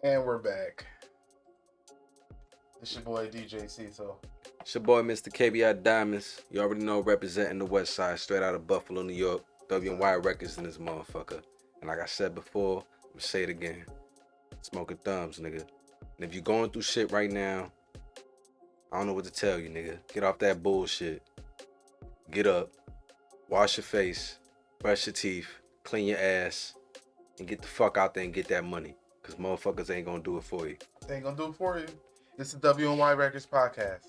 And we're back. It's your boy DJ Ceasel. It's your boy Mr. KBI Diamonds. You already know, representing the West Side, straight out of Buffalo, New York. W.N.Y records in this motherfucker. And like I said before, I'm gonna say it again. Smoking thumbs, nigga. And if you're going through shit right now, I don't know what to tell you, nigga. Get off that bullshit. Get up. Wash your face. Brush your teeth. Clean your ass. And get the fuck out there and get that money. Cause motherfuckers ain't gonna do it for you. They ain't gonna do it for you. This is W.N.Y Records Podcast.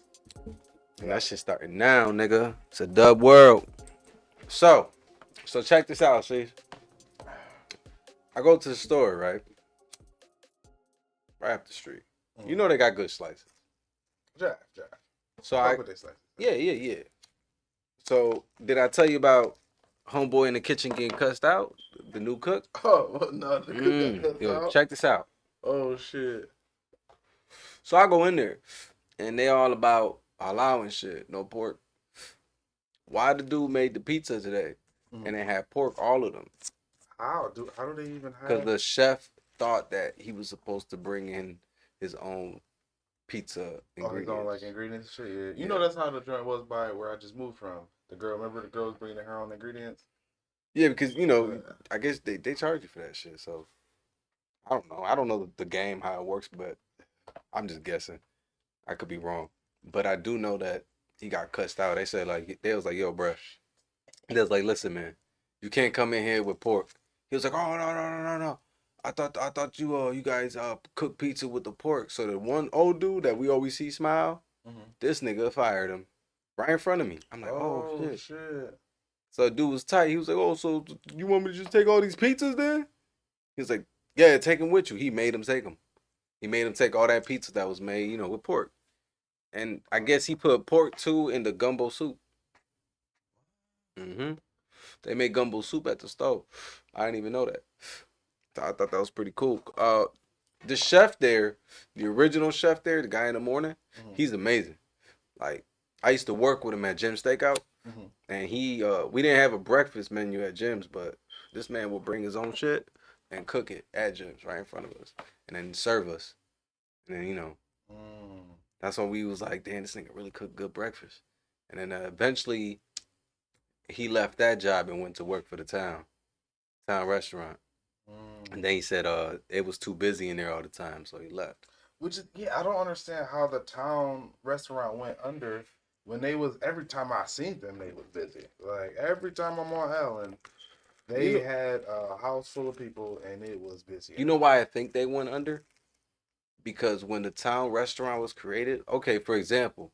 And that shit starting now, nigga. It's a dub world. So check this out, see. I go to the store, right up the street. You know they got good slices. Jack. So Yeah. Yeah. So did I tell you about homeboy in the kitchen getting cussed out? The new cook? Oh, no. The cook got cussed Yo, out. check this out. Oh, shit. So I go in there, and they all about allowing shit, no pork. Why the dude made the pizza today, and it had pork, all of them? How do they even have? Because the chef thought that he was supposed to bring in his own pizza ingredients. Oh, his own, like, ingredients and shit? Yeah. You know that's how the joint was by where I just moved from. Remember the girl was bringing her own ingredients? Yeah, because, I guess they charge you for that shit, so I don't know. I don't know the game, how it works, but I'm just guessing. I could be wrong. But I do know that he got cussed out. They said, like, they was like, yo, bruh. They was like, listen, man, you can't come in here with pork. He was like, oh, no. I thought you guys cook pizza with the pork. So the one old dude that we always see smile, this nigga fired him right in front of me. I'm like, oh shit. So the dude was tight. He was like, oh, so you want me to just take all these pizzas then? He was like, yeah, take them with you. He made him take them. He made him take all that pizza that was made, with pork. And I guess he put pork too in the gumbo soup. They made gumbo soup at the stove. I didn't even know that. I thought that was pretty cool. The chef there, the original chef there, the guy in the morning, he's amazing. Like, I used to work with him at Jim's Steakout, and we didn't have a breakfast menu at Jim's, but this man would bring his own shit and cook it at Jim's right in front of us, and then serve us. And then, that's when we was like, damn, this nigga really cooked good breakfast. And then eventually, he left that job and went to work for the town restaurant. And then he said it was too busy in there all the time, so he left. Which is, I don't understand how the town restaurant went under when every time I seen them, they was busy. Like, every time I'm on Allen, they had a house full of people and it was busy. You know why I think they went under? Because when the town restaurant was created, okay, for example,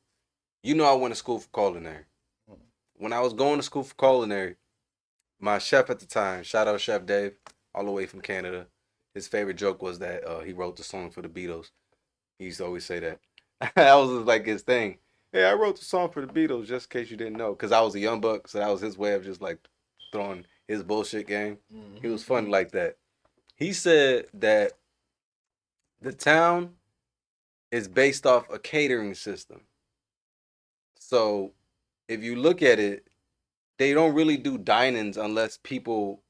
I went to school for culinary. When I was going to school for culinary, my chef at the time, shout out Chef Dave, all the way from Canada, his favorite joke was that he wrote the song for the Beatles. He used to always say that. That was like his thing. Hey, I wrote the song for the Beatles, just in case you didn't know. Because I was a young buck, so that was his way of just like throwing his bullshit game. He was funny like that. He said that the town is based off a catering system. So if you look at it, they don't really do dine-ins unless people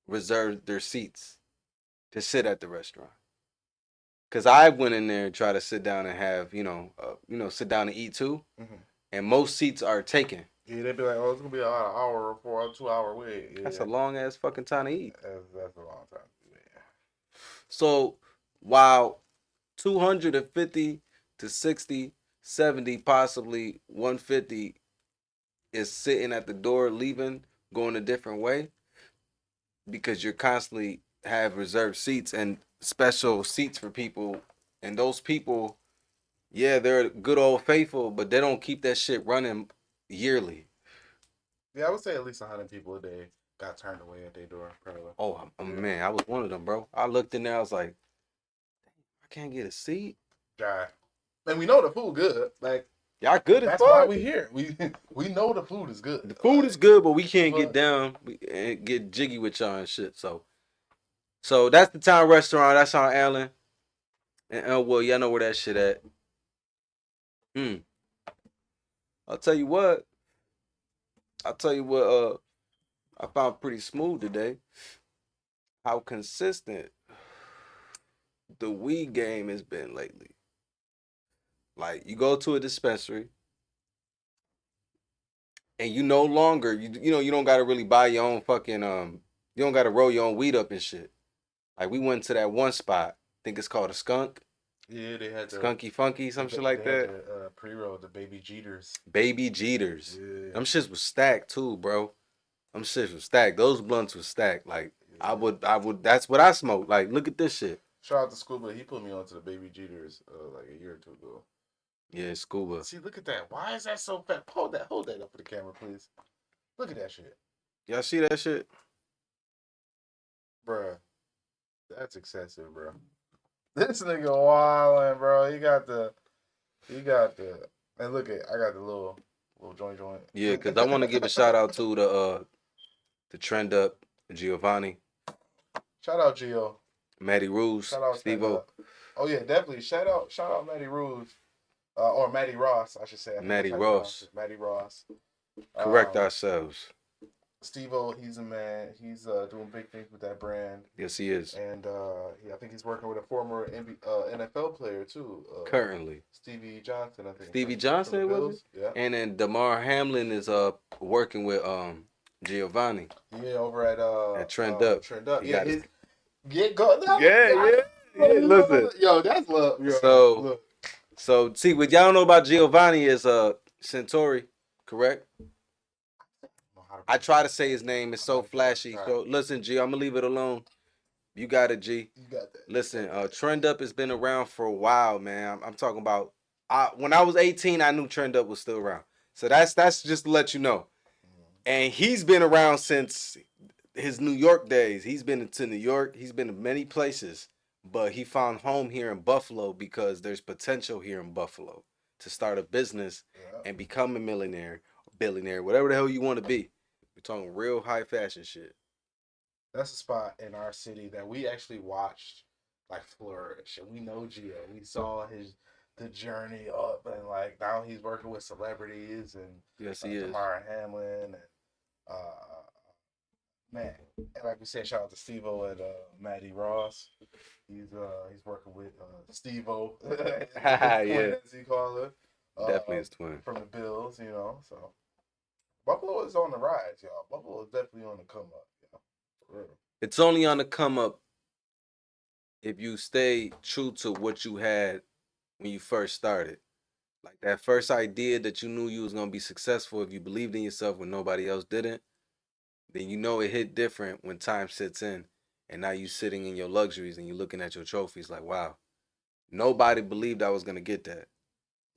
reserve their seats to sit at the restaurant. Cause I went in there and tried to sit down and have, sit down and eat too, and most seats are taken. Yeah, they'd be like, oh, it's gonna be an hour or a 2 hour wait. Yeah. That's a long ass fucking time to eat. That's a long time. Yeah. So while 250 to 60, 70, possibly 150 is sitting at the door, leaving, going a different way, because you're constantly have reserved seats and special seats for people, and those people, yeah, they're good old faithful, but they don't keep that shit running yearly. Yeah, I would say at least 100 people a day got turned away at their door, probably. Oh, man, I was one of them, bro. I looked in there, I was like, I can't get a seat. Yeah. And we know the food good. Like, y'all good as fuck. That's why we here. We know the food is good. The food is good, but we can't get down and get jiggy with y'all and shit. So that's the town restaurant. That's on Allen. And Elwood, y'all know where that shit at. I'll tell you what I found pretty smooth today. How consistent the weed game has been lately. Like you go to a dispensary and you no longer you know you don't gotta really buy your own fucking you don't gotta roll your own weed up and shit. Like we went to that one spot, I think it's called a skunk. Yeah, they had Skunky Funky, some shit like they had that. the pre-roll, the Baby Jeters. Baby Jeters. Yeah. Them shits was stacked too, bro. Them shits was stacked. Those blunts was stacked. Like I would that's what I smoked. Like look at this shit. Shout out to Scuba. He put me onto the Baby Jeters like a year or two ago. Yeah, Scuba. See, look at that. Why is that so fat? Hold that up for the camera, please. Look at that shit. Y'all see that shit? Bruh. That's excessive, bro. This nigga wildin', bro. He got the and look at I got the little joint. Yeah, cause I want to give a shout out to the Trend Up, Giovanni, Shout out Gio. Matty Rouge, Shout out Steve-O. Oh yeah, definitely. Shout out Matty Rouge. Or Matty Ross, I should say. Matty Ross. Matty Ross. Correct ourselves. Steve-O, he's a man. He's doing big things with that brand. Yes, he is. And I think he's working with a former NFL player too. Currently. Stevie Johnson, I think. Stevie Johnson, was it? Yeah. And then DeMar Hamlin is working with Giovanni. Yeah, over at Trend Up. Trend Up. He Yeah, got get go. No, Yeah. Listen. Yo, that's love. Yo, look. So see, what y'all don't know about Giovanni is Centauri, correct? I try to say his name. It's so flashy. So listen, G, I'm gonna leave it alone. You got it, G. You got that. Listen, Trend Up has been around for a while, man. I'm talking about. When I was 18, I knew Trend Up was still around. So that's just to let you know. And he's been around since his New York days. He's been to New York. He's been to many places, but he found home here in Buffalo because there's potential here in Buffalo to start a business and become a millionaire, billionaire, whatever the hell you want to be. We're talking real high fashion shit. That's a spot in our city that we actually watched like flourish, and we know Gio. We saw the journey up, and like now he's working with celebrities and yes, he is. Damar Hamlin and man, and like we said, shout out to Steve-O and Matty Ross. He's working with Steve-O, yeah, as he call it. Definitely his twin from the Bills, you know. So Buffalo is on the rise, y'all. Buffalo is definitely on the come up, y'all. For real. It's only on the come up if you stay true to what you had when you first started. Like that first idea that you knew you was gonna be successful, if you believed in yourself when nobody else didn't, then you know it hit different when time sits in and now you sitting in your luxuries and you looking at your trophies like, wow, nobody believed I was gonna get that.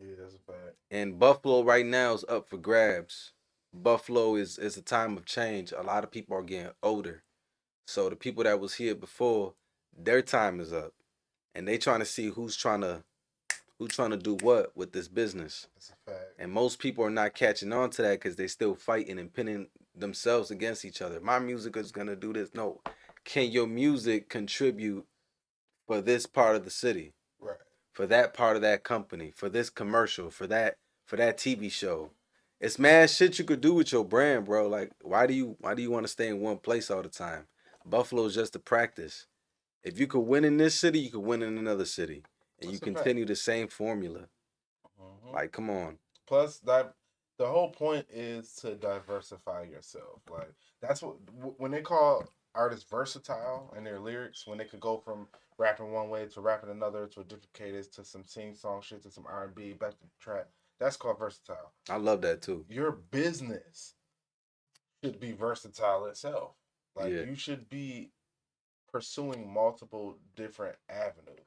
Yeah, that's a fact. And Buffalo right now is up for grabs. Buffalo is a time of change. A lot of people are getting older. So the people that was here before, their time is up. And they trying to see who's trying to do what with this business. That's a fact. And most people are not catching on to that because they still fighting and pinning themselves against each other. My music is gonna do this. No. Can your music contribute for this part of the city? Right. For that part of that company, for this commercial, for that TV show. It's mad shit you could do with your brand, bro. Like, why do you want to stay in one place all the time? Buffalo's just a practice. If you could win in this city, you could win in another city. And you continue the same formula. Mm-hmm. Like, come on. Plus, the whole point is to diversify yourself. Like, that's what, when they call artists versatile in their lyrics, when they could go from rapping one way to rapping another, to a different cadence, to some sing-song shit, to some R&B, back to the trap, that's called versatile. I love that, too. Your business should be versatile itself. Like, you should be pursuing multiple different avenues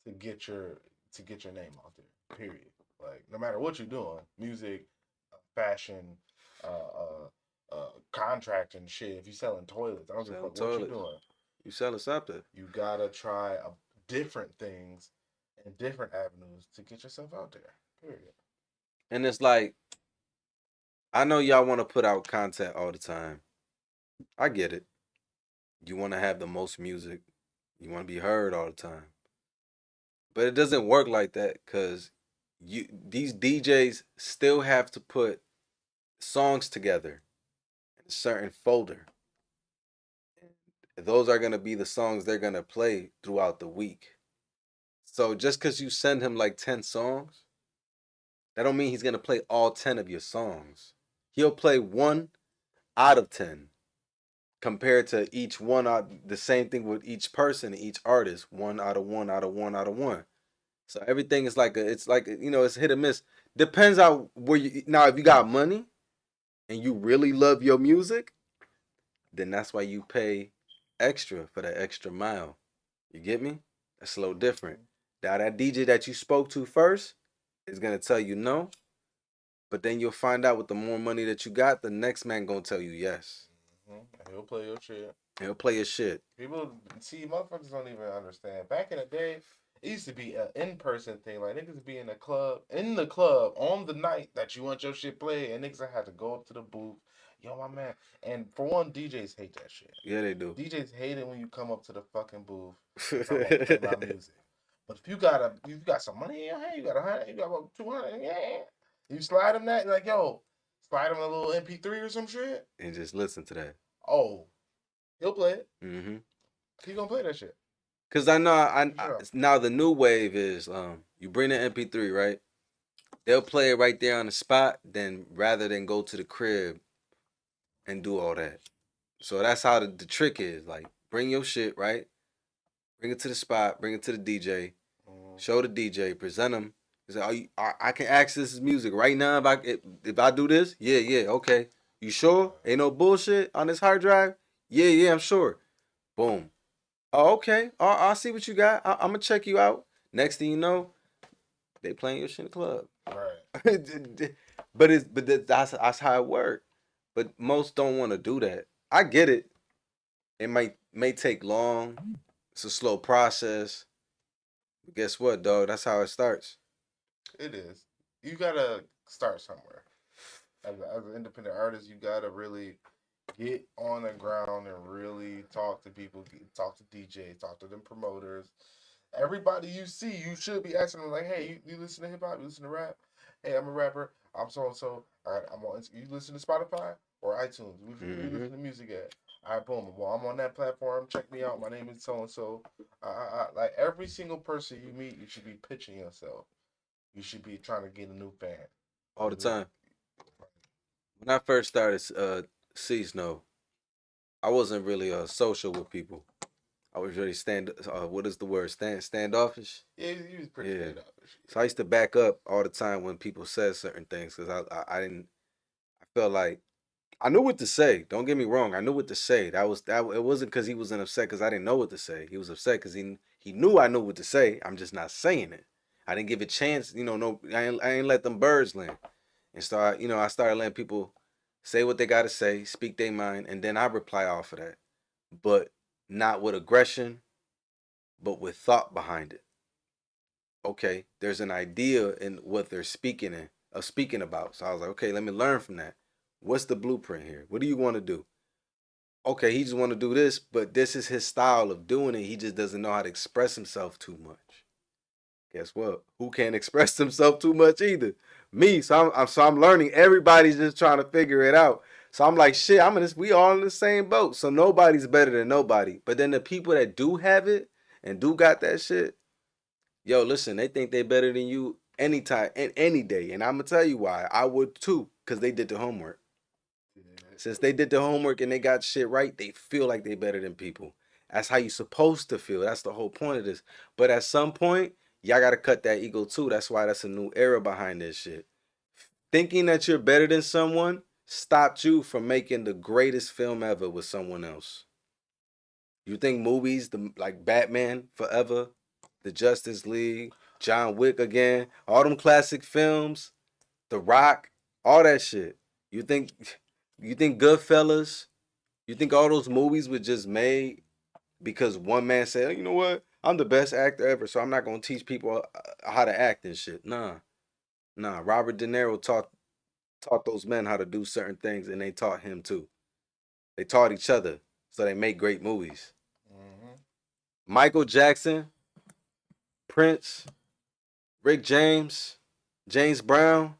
to get your name out there. Period. Like, no matter what you're doing, music, fashion, contracting shit. If you're selling toilets, I don't give a fuck what you're doing. You selling something. You gotta try different things and different avenues to get yourself out there. Period. And it's like, I know y'all want to put out content all the time. I get it. You want to have the most music. You want to be heard all the time. But it doesn't work like that because these DJs still have to put songs together in a certain folder. those are gonna be the songs they're gonna play throughout the week. So just because you send him like 10 songs, that don't mean he's gonna play all 10 of your songs. He'll play 1 out of 10 compared to each one out. The same thing with each person, each artist, 1 out of 1 out of 1 out of 1. So everything is like it's like, it's hit or miss. Depends on where you now. If you got money and you really love your music, then that's why you pay extra for that extra mile. You get me? That's a little different. Now that DJ that you spoke to first is gonna tell you no, but then you'll find out with the more money that you got, the next man gonna tell you yes. He'll play your shit. He'll play your shit. People see, motherfuckers don't even understand. Back in the day, it used to be an in-person thing. Like niggas be in the club on the night that you want your shit played, and niggas had to go up to the booth. Yo, my man. And for one, DJs hate that shit. Yeah, they do. DJs hate it when you come up to the fucking booth and talk about play my music. But if you got some money in your hand, you got 100, you got about 200, yeah. You slide them that, like, yo, slide them a little MP3 or some shit. And just listen to that. Oh, he'll play it. Mm-hmm. He gonna play that shit. Cause I know now the new wave is you bring the MP3, right? They'll play it right there on the spot, then rather than go to the crib and do all that. So that's how the trick is. Like, bring your shit, right? Bring it to the spot, bring it to the DJ, show the DJ, present him. Say, I can access this music right now if I do this? Yeah, okay. You sure? Ain't no bullshit on this hard drive? Yeah, I'm sure. Boom. Oh, okay. I'll see what you got. I'm gonna check you out. Next thing you know, they playing your shit in the club. Right. but that's how it works. But most don't want to do that. I get it. It may take long. It's a slow process. But guess what, dog? That's how it starts. It is. You gotta start somewhere. As an independent artist, you gotta really get on the ground and really talk to people, talk to DJs, talk to them promoters. Everybody you see, you should be asking them like, "Hey, you listen to hip hop? You listen to rap? Hey, I'm a rapper. I'm so and so. All right, I'm on. You listen to Spotify or iTunes? Where you listen to music at? All right, boom. Well, I'm on that platform. Check me out. My name is so and so. Like every single person you meet, you should be pitching yourself. You should be trying to get a new fan all the time. When I first started Ceasel, I wasn't really social with people. I was really what is the word? Standoffish? Yeah, he was pretty standoffish. So I used to back up all the time when people said certain things because I didn't. I felt like I knew what to say. Don't get me wrong. I knew what to say. That it wasn't because he was upset because I didn't know what to say. He was upset because he knew I knew what to say. I'm just not saying it. I didn't give it a chance. No, I ain't let them birds land. And start. I started letting people say what they gotta say, speak their mind, and then I reply off of that. But not with aggression, but with thought behind it. Okay, there's an idea in what they're speaking about. So I was like, okay, let me learn from that. What's the blueprint here? What do you want to do? Okay, he just want to do this, but this is his style of doing it. He just doesn't know how to express himself too much. Guess what? Who can't express himself too much either? Me. So I'm learning. Everybody's just trying to figure it out. So I'm like, shit. We all in the same boat. So nobody's better than nobody. But then the people that do have it and do got that shit, yo, listen, they think they better than you anytime and any day. And I'm gonna tell you why. I would too, because they did the homework. Since they did the homework and they got shit right, they feel like they better than people. That's how you supposed to feel. That's the whole point of this. But at some point, y'all gotta cut that ego too. That's why that's a new era behind this shit. Thinking that you're better than someone stopped you from making the greatest film ever with someone else. You think movies, like Batman Forever, The Justice League, John Wick again, all them classic films, The Rock, all that shit. You think Goodfellas, you think all those movies were just made because one man said, oh, you know what? I'm the best actor ever, so I'm not gonna teach people how to act and shit. Nah. Robert De Niro taught those men how to do certain things, and they taught him too. They taught each other, so they make great movies. Mm-hmm. Michael Jackson, Prince, Rick James, James Brown,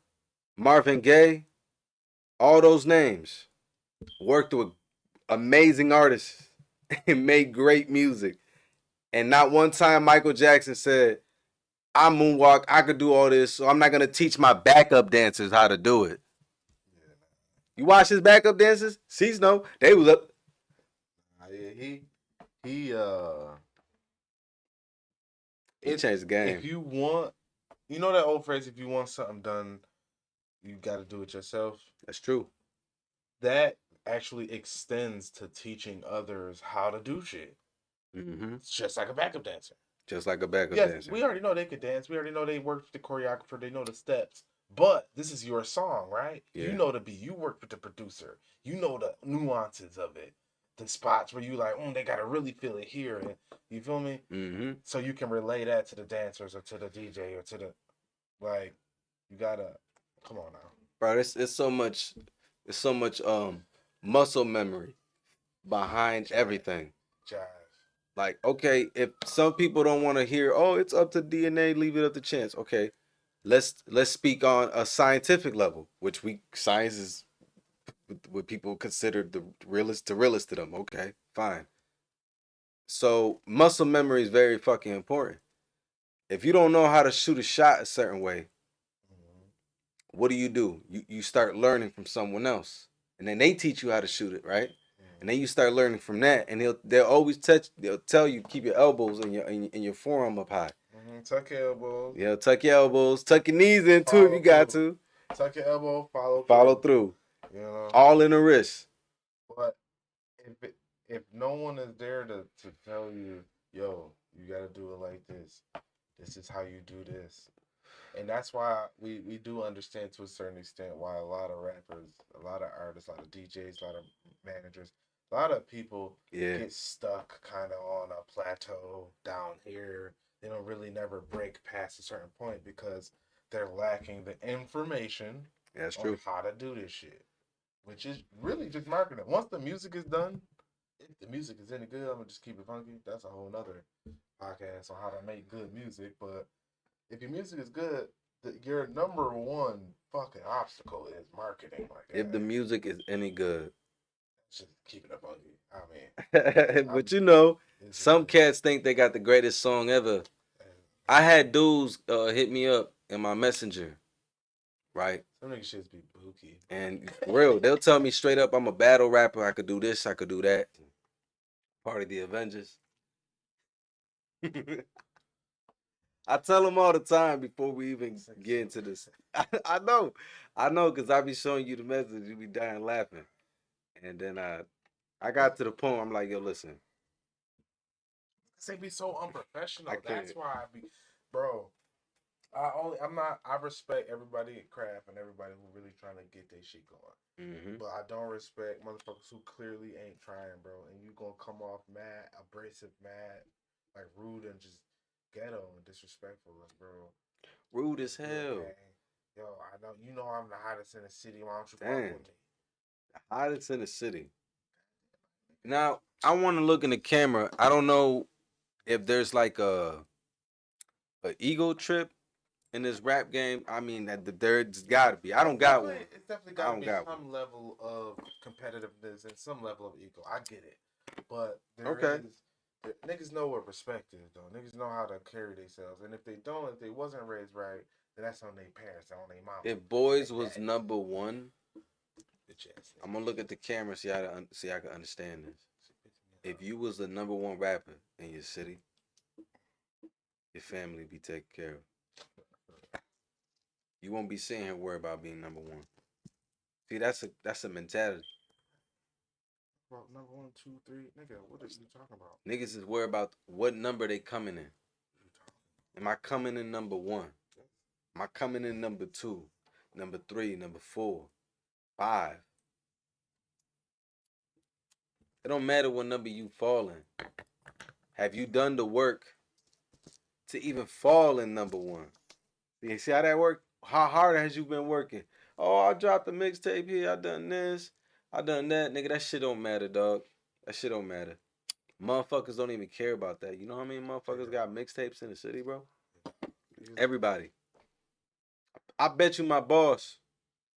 Marvin Gaye, all those names worked with amazing artists and made great music. And not one time Michael Jackson said, I moonwalk, I could do all this, so I'm not gonna teach my backup dancers how to do it. Yeah, You watch his backup dancers? Cease no, they was up. yeah, he He changed the game. if you want, you know that old phrase, if you want something done, you got to do it yourself. That's true. That actually extends to teaching others how to do shit. Mm-hmm. It's just like a backup dancer. Just like a backup Yes, dancer. we already know they could dance. We already know they worked with the choreographer. They know the steps. But this is your song, right? Yeah. You know the beat. You worked with the producer. You know the nuances of it. The spots where you like, they gotta really feel it here. And you feel me? Mm-hmm. So you can relay that to the dancers or to the DJ or to the you gotta come on now. Bro, it's so much muscle memory behind everything. Jive. Like, okay, if some people don't want to hear, oh, it's up to DNA, leave it up to chance. Okay, let's speak on a scientific level, which science is what people consider the realest to them. Okay, fine. So muscle memory is very fucking important. If you don't know how to shoot a shot a certain way, what do? You start learning from someone else, and then they teach you how to shoot it, right? And then you start learning from that, and they'll always they'll tell you keep your elbows and your forearm up high. Tuck your elbows. Yeah, tuck your elbows, tuck your knees in too if you got to. Tuck your elbow, follow through. You know, all in the wrist. But if no one is there to tell you, yo, you got to do it like this. This is how you do this. And that's why we do understand to a certain extent why a lot of rappers, a lot of artists, a lot of DJs, a lot of managers, a lot of people get stuck kind of on a plateau down here. They don't really never break past a certain point because they're lacking the information on how to do this shit, which is really just marketing. Once the music is done, if the music is any good, I'm gonna just keep it funky. That's a whole nother podcast on how to make good music. But if your music is good, your number one fucking obstacle is marketing. Like, if the music is any good, just keep it funky. I mean, but you know, some cats think they got the greatest song ever. I had dudes hit me up in my messenger, right? Some niggas should be bookie. And real, they'll tell me straight up, I'm a battle rapper. I could do this, I could do that. Part of the Avengers. I tell them all the time before we even get into this. I know, because I be showing you the message, you be dying laughing, and then I got to the point. I'm like, yo, listen. They be so unprofessional. That's why I be, bro. I respect everybody at craft and everybody who really trying to get their shit going. Mm-hmm. But I don't respect motherfuckers who clearly ain't trying, bro. And you gonna come off mad, abrasive, mad, like rude and just ghetto and disrespectful, bro. Rude as hell. Yo, I know you know I'm the hottest in the city. Why don't you fuck with me? The hottest in the city. Now I want to look in the camera. I don't know if there's like a ego trip in this rap game. I mean, there's got to be. I don't got one. It's definitely got to be some level of competitiveness and some level of ego. I get it, but niggas know what respect is, though. Niggas know how to carry themselves, and if they don't, if they wasn't raised right, then that's on their parents, on their mom. If boys was number one, I'm gonna look at the camera see I can understand this. If you was the number one rapper in your city, your family be taken care of. You won't be sitting here worried about being number one. See, that's a mentality. Well, number 1, 2, 3, nigga. What are you talking about? Niggas is worried about what number they coming in. Am I coming in number 1? Am I coming in number 2, number 3, number 4, 5? It don't matter what number you fall in. Have you done the work to even fall in number 1? You see how that work? How hard has you been working? Oh, I dropped a mixtape here. I done this. I done that. Nigga, that shit don't matter, dog. That shit don't matter. Motherfuckers don't even care about that. You know how many motherfuckers got mixtapes in the city, bro? Everybody. I bet you my boss,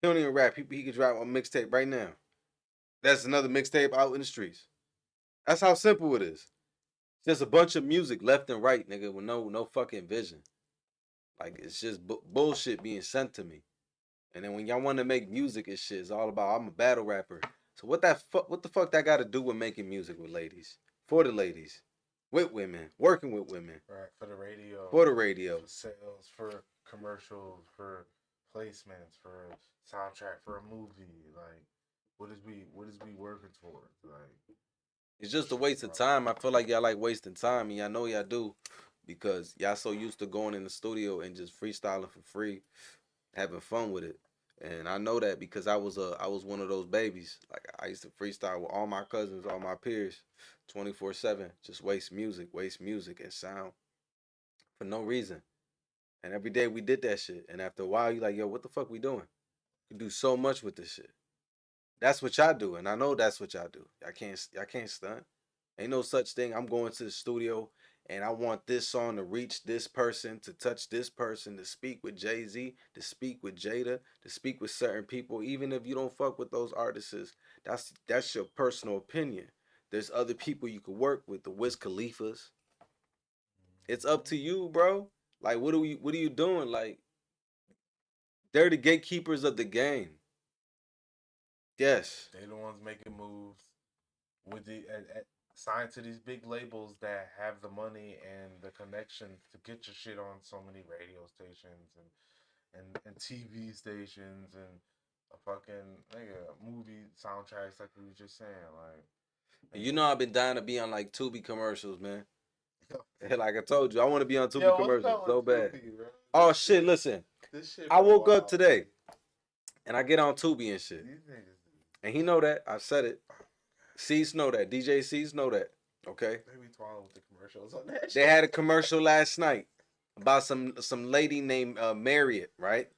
he don't even rap. He could drop a mixtape right now. That's another mixtape out in the streets. That's how simple it is. Just a bunch of music left and right, nigga, with no fucking vision. Like it's just bullshit being sent to me. And then when y'all want to make music and shit, it's all about I'm a battle rapper. So what the fuck that got to do with making music with ladies, for the ladies, with women, working with women, right? For the radio, for the radio, for sales, for commercials, for placements, for soundtrack for a movie. Like, what is we working towards? Like, it's just a waste of time. I feel like y'all like wasting time, and y'all know y'all do, because y'all so used to going in the studio and just freestyling for free, having fun with it. And I know that because I was one of those babies. Like I used to freestyle with all my cousins, all my peers, 24/7. Just waste music and sound for no reason. And every day we did that shit. And after a while, you like, yo, what the fuck we doing? We do so much with this shit. That's what y'all do, and I know that's what y'all do. Y'all can't stunt. Ain't no such thing. I'm going to the studio and I want this song to reach this person, to touch this person, to speak with Jay-Z, to speak with Jada, to speak with certain people. Even if you don't fuck with those artists, that's your personal opinion. There's other people you could work with, the Wiz Khalifas. It's up to you, bro. Like what are you doing? Like they're the gatekeepers of the game. Yes. they the ones making moves with signed to these big labels that have the money and the connections to get your shit on so many radio stations and TV stations and a fucking nigga movie soundtracks like we were just saying. Like, You know I've been dying to be on like Tubi commercials, man. Like I told you, I want to be on Tubi yo, what's commercials up so with bad. Tubi, bro? Oh shit, listen. This shit I woke wild. up today and I get on Tubi and shit. These niggas, And he know that. I've said it. Cease know that. DJ Cease know that. Okay. they be twirling with the commercials on that. They had a commercial last night about some lady named Marriott, right?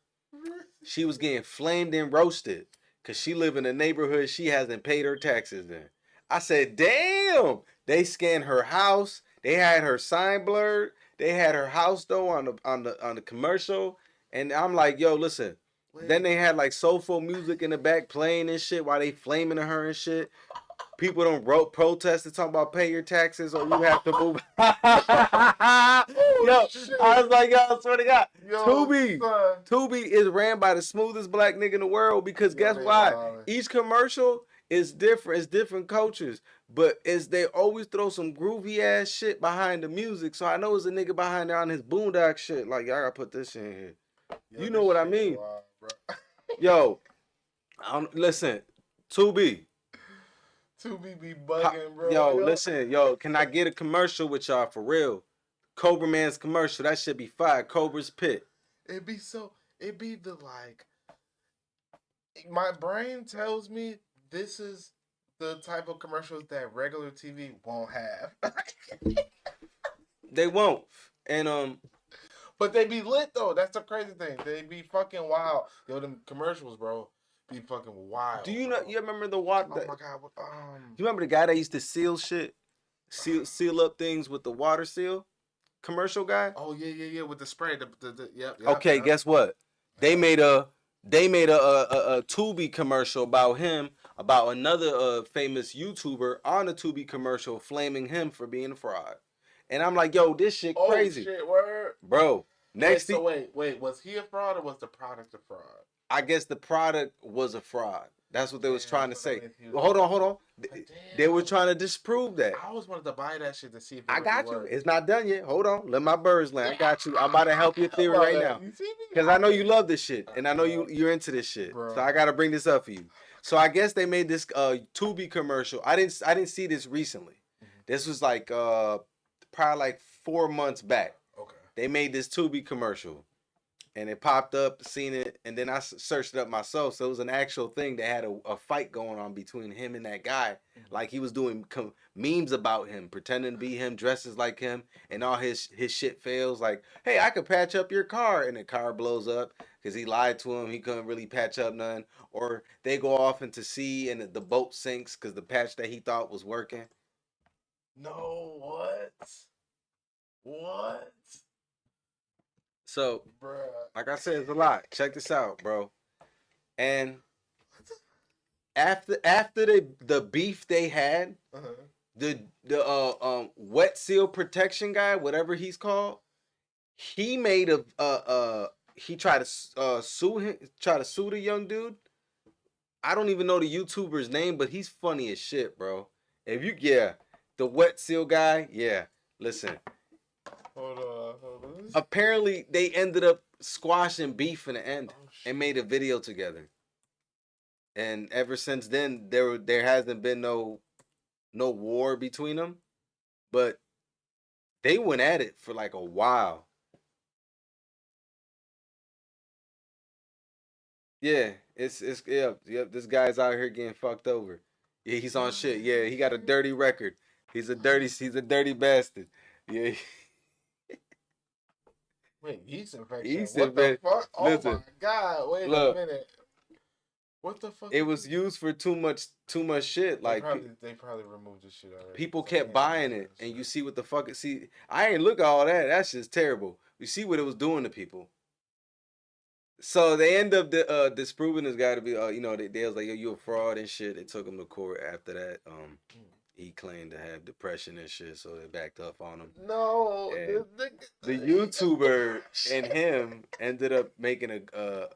She was getting flamed and roasted because she live in a neighborhood she hasn't paid her taxes in. I said, damn. They scanned her house. They had her sign blurred. They had her house though on the commercial. And I'm like, yo, listen. Wait. Then they had like soulful music in the back playing and shit while they flaming at her and shit. People don't protest and talk about pay your taxes or you have to move. Yo, shit. I was like, yo, I swear to God, Yo, Tubi, son. Tubi is ran by the smoothest black nigga in the world because guess why? Each commercial is different. It's different cultures, but they always throw some groovy ass shit behind the music. So I know it's a nigga behind there on his boondock shit. Like y'all gotta put this in here. Yo, You know what I mean? Wild, bro. Yo, listen, Tubi. Tubi be bugging, bro. Yo, listen, yo, can I get a commercial with y'all for real? Kobra Man's commercial, that should be fire. Cobra's Pit. It be the like. My brain tells me this is the type of commercials that regular TV won't have. They won't, and but they be lit though. That's the crazy thing. They be fucking wild. Yo, them commercials, bro, be fucking wild. Do you bro. know? You remember the water? Oh my god! You remember the guy that used to seal shit, seal up things with the water seal? Commercial guy. Oh yeah, with the spray. Yep. Okay, yep. Guess what? They made a Tubi commercial about him, about another famous YouTuber on a Tubi commercial, flaming him for being a fraud. And I'm like, yo, this shit crazy. Oh shit, word, bro. Wait, was he a fraud or was the product a fraud? I guess the product was a fraud. That's what they was trying to say. Well, hold on. They were trying to disprove that. I always wanted to buy that shit to see if it I got you. It's not done yet. Hold on. Let my birds land. I got you. I'm about to help your theory right now. Because I know you love this shit. And I know you're into this shit. Bro. So I got to bring this up for you. So I guess they made this Tubi commercial. I didn't see this recently. Mm-hmm. This was like probably like 4 months back. Okay. They made this Tubi commercial. And it popped up, seen it, and then I searched it up myself. So it was an actual thing that had a fight going on between him and that guy. Mm-hmm. Like he was doing memes about him, pretending to be him, dresses like him, and all his shit fails. Like, hey, I could patch up your car, and the car blows up because he lied to him. He couldn't really patch up none. Or they go off into sea and the boat sinks because the patch that he thought was working. No, what? What? So, like I said, it's a lot. Check this out, bro. And after the beef they had, the wet seal protection guy, whatever he's called, he made he tried to sue the young dude. I don't even know the YouTuber's name, but he's funny as shit, bro. The wet seal guy, yeah. Listen, Hold on. apparently they ended up squashing beef in the end and made a video together. And ever since then, there hasn't been no war between them, but they went at it for like a while. Yeah, it's yep. This guy's out here getting fucked over. Yeah, he's on shit. Yeah, he got a dirty record. He's a dirty bastard. Yeah. Wait, yeast infection. Yeast What the infection. fuck? Oh Listen, my god! Wait look, a minute. What the fuck? it was used for too much shit. Like they probably removed this shit already. people kept buying it, and you see what the fuck. See, I ain't look at all that. That's just terrible. You see what it was doing to people. So they end up disproving this guy to be, they was like, yo, you a fraud and shit. They took him to court after that. He claimed to have depression and shit, so they backed up on him. No, and the YouTuber and him ended up making a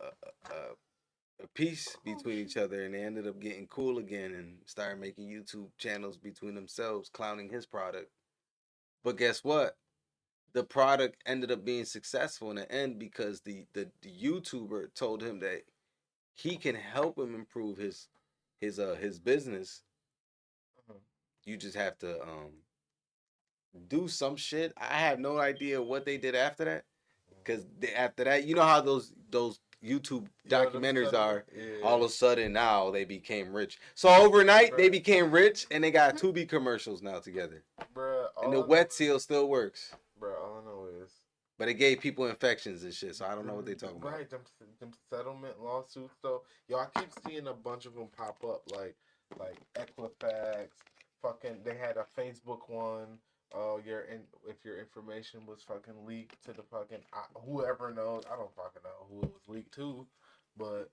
peace between each other, and they ended up getting cool again and started making YouTube channels between themselves, clowning his product. But guess what? The product ended up being successful in the end because the YouTuber told him that he can help him improve his business. You just have to do some shit. I have no idea what they did after that, because after that, you know how those YouTube documentaries are. Yeah. All of a sudden now they became rich. So overnight they became rich, and they got Tubi commercials now together. Bruh, and the wet seal still works. Bro, all I know is. But it gave people infections and shit, so I don't know what they talking about. Right, them settlement lawsuits though. Yo, I keep seeing a bunch of them pop up, like Equifax. Fucking, they had a Facebook one. Oh, if your information was fucking leaked to the fucking whoever knows, I don't fucking know who it was leaked to, but.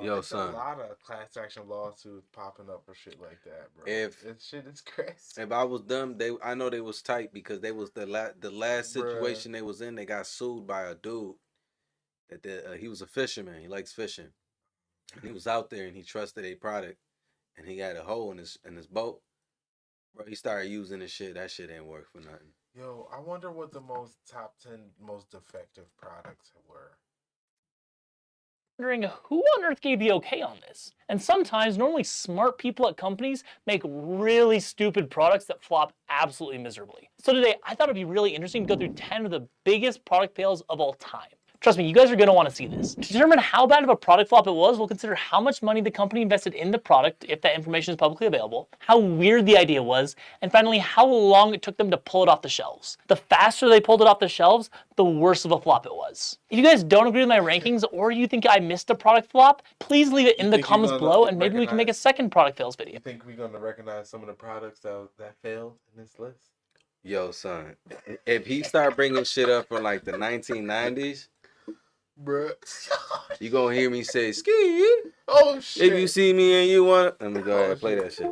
Yo, son. A lot of class action lawsuits popping up for shit like that, bro. That shit is crazy. If I was them, I know they was tight because they was the last situation they was in. They got sued by a dude that he was a fisherman. He likes fishing. And he was out there and he trusted a product, and he had a hole in his boat. Bro, he started using the shit. That shit ain't work for nothing. Yo, I wonder what the top 10 most defective products were. Wondering who on earth gave the okay on this. And sometimes normally smart people at companies make really stupid products that flop absolutely miserably. So today I thought it'd be really interesting to go through 10 of the biggest product fails of all time. Trust me, you guys are going to want to see this. To determine how bad of a product flop it was, we'll consider how much money the company invested in the product, if that information is publicly available, how weird the idea was, and finally how long it took them to pull it off the shelves. The faster they pulled it off the shelves, the worse of a flop it was. If you guys don't agree with my rankings, or you think I missed a product flop, please leave it in the comments below, and maybe we can make a second product fails video. You think we're going to recognize some of the products that failed in this list? Yo, son, if he start bringing shit up from like the 1990s, bruh, you gonna hear me say ski. Oh shit. If you see me and you want, let me go ahead and play that shit.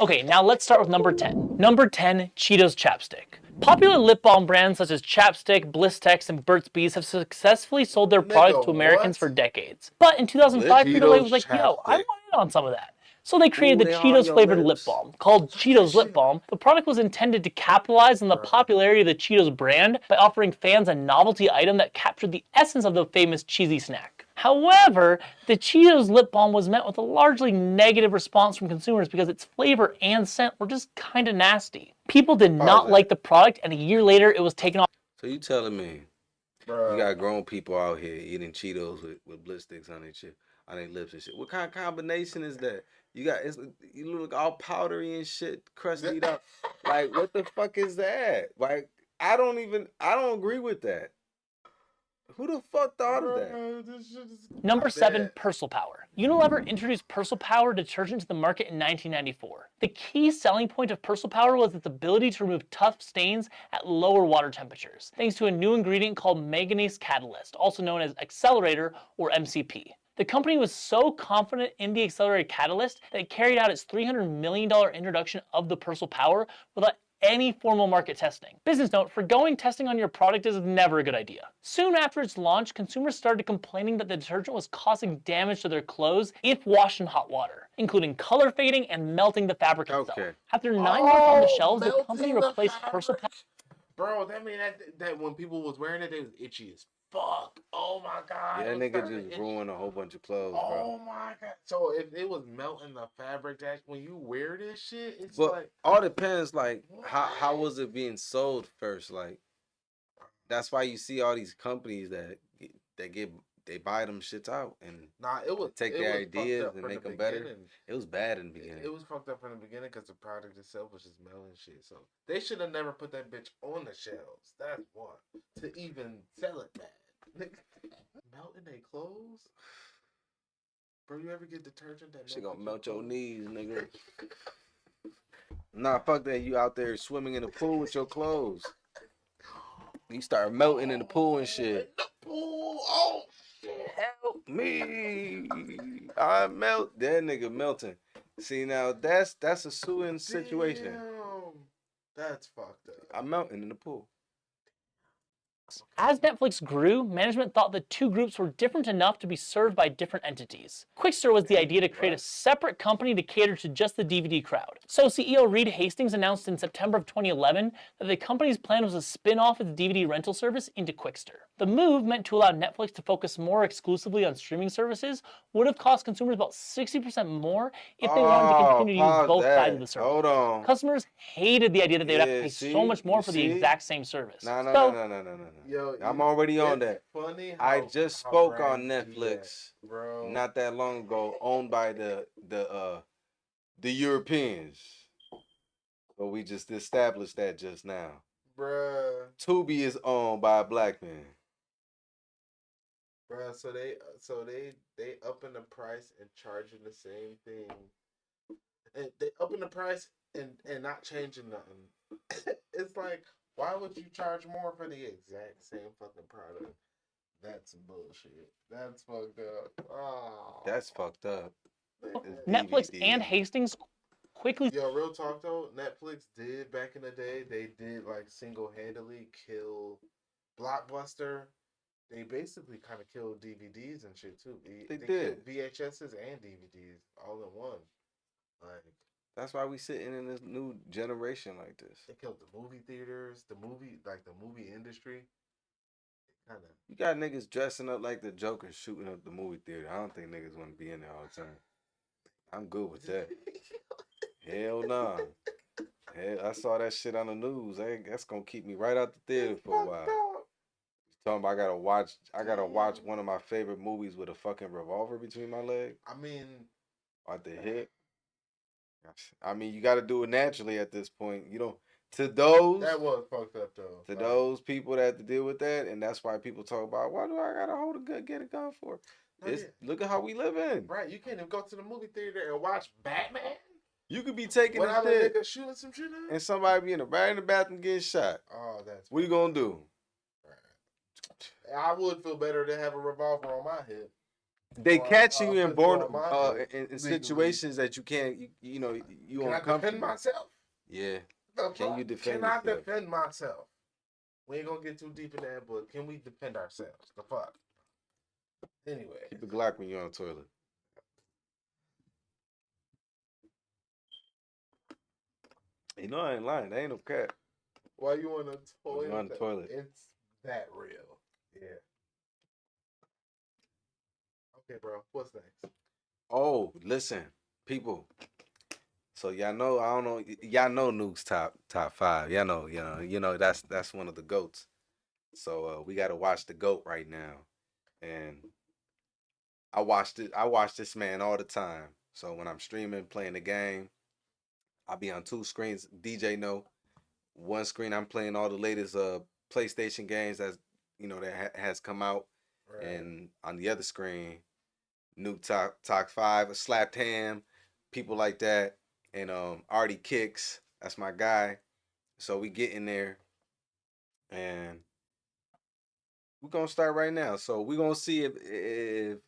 Okay, now let's start with number 10. Number 10, Cheetos Chapstick. Popular lip balm brands such as Chapstick, Blistex, and Burt's Bees have successfully sold their products to Americans for decades. But in 2005, Frito-Lay was like, yo, I want in on some of that. So they created the Cheetos flavored lip balm called Cheetos Lip Balm. The product was intended to capitalize on the popularity of the Cheetos brand by offering fans a novelty item that captured the essence of the famous cheesy snack. However, the Cheetos Lip Balm was met with a largely negative response from consumers because its flavor and scent were just kinda nasty. People did not like the product, and a year later it was taken off. So you telling me you got grown people out here eating Cheetos with Blistex on their shit, on their lips and shit. What kind of combination is that? You look all powdery and shit, crusted up. Like, what the fuck is that? Like, I don't agree with that. Who the fuck thought of that? Number 7, Persil Power. Unilever introduced Persil Power detergent to the market in 1994. The key selling point of Persil Power was its ability to remove tough stains at lower water temperatures, thanks to a new ingredient called manganese catalyst, also known as accelerator or MCP. The company was so confident in the accelerated catalyst that it carried out its $300 million introduction of the Purcell Power without any formal market testing. Business note, forgoing testing on your product is never a good idea. Soon after its launch, consumers started complaining that the detergent was causing damage to their clothes if washed in hot water, including color fading and melting the fabric itself. Okay. After 9 months on the shelves, the company melting the replaced Purcell Power. Bro, that mean that when people was wearing it, they was itchy as fuck. Oh my god. Yeah, it that was nigga starting to just itch. ruined a whole bunch of clothes, bro. Oh my god. So if it was melting the fabric, that when you wear this shit, it's But like all depends, like, how what? was it being sold first? Like, that's why you see all these companies that they buy them shits out and Nah, take it their was fucked ideas up and from make the them better. beginning. It was bad in the It beginning. was fucked up from the beginning because the product itself was just melting shit. So they should have never put that bitch on the shelves. That's one. To even sell it bad. Melting their clothes? Bro, you ever get detergent that Shit melts gonna melt your clothes? knees, nigga. Nah, fuck that. You out there swimming in the pool with your clothes. You start melting in the pool and shit. In the pool. Oh shit. Help me. I melt. That nigga melting. See, now that's a suing situation. Damn. That's fucked up. I'm melting in the pool. As Netflix grew, management thought the two groups were different enough to be served by different entities. Quickster was the idea to create a separate company to cater to just the DVD crowd. So CEO Reed Hastings announced in September of 2011 that the company's plan was to spin off its DVD rental service into Quickster. The move, meant to allow Netflix to focus more exclusively on streaming services, would have cost consumers about 60% more if they wanted to continue to use pause both that. sides of the service. Hold on. Customers hated the idea that they'd have to Yeah, pay see? so much more You for the see? exact same service. No. Yo, I'm already on that. Funny how, I just how spoke on brands do that, Netflix bro. not that long ago, owned by the Europeans. So we just established that just now. Bruh. Tubi is owned by a black man. Bruh, so they upping the price and charging the same thing. And they upping the price and not changing nothing. It's like, why would you charge more for the exact same fucking product? That's some bullshit. That's fucked up. Oh. That's fucked up. Netflix DVD. and Hastings quickly. Yo, real talk though, Netflix did back in the day, they did like single-handedly kill Blockbuster. They basically kind of killed DVDs and shit too. They killed did. VHSs and DVDs all in one. Like, that's why we sitting in this new generation like this. they killed the movie theaters, the movie industry. Kind of. You got niggas dressing up like the Joker shooting up the movie theater. I don't think niggas want to be in there all the time. I'm good with that. Hell nah. Hell, I saw that shit on the news. That's gonna keep me right out the theater for a while. Talking about I gotta watch one of my favorite movies with a fucking revolver between my legs. I mean, at the hip. I mean, you gotta do it naturally at this point. You know, to those that was fucked up though. To those people that have to deal with that, and that's why people talk about, why do I gotta hold a gun, get a gun for? Look at how we live in. Right, you can't even go to the movie theater and watch Batman. You could be taking without a shit nigga shooting some shit out, and somebody be right in the bathroom getting shot. Oh, that's. What you gonna do? Right. I would feel better to have a revolver on my hip. They catch you in situations that you can't. You know, you can I defend myself? Yeah. Can you defend? Can I defend myself? We ain't gonna get too deep in that, but can we defend ourselves? The fuck. Anyway, keep a Glock when you're on the toilet. You know I ain't lying. That ain't no cat. Why you on the toilet? You're on the toilet. It's that real. Yeah. Okay, bro. What's next? Oh, listen, people. So y'all know, I don't know, y'all know Nuke's top 5. Y'all know, that's one of the GOATs. So we gotta watch the GOAT right now. And I watch this man all the time. So when I'm streaming, playing the game, I'll be on 2 screens. DJ know. One screen I'm playing all the latest PlayStation games that has come out. Right. And on the other screen, Nuke Talk 5, Slapped Ham, people like that. And Artie Kicks, that's my guy. So we get in there and we're gonna start right now. So we're gonna see if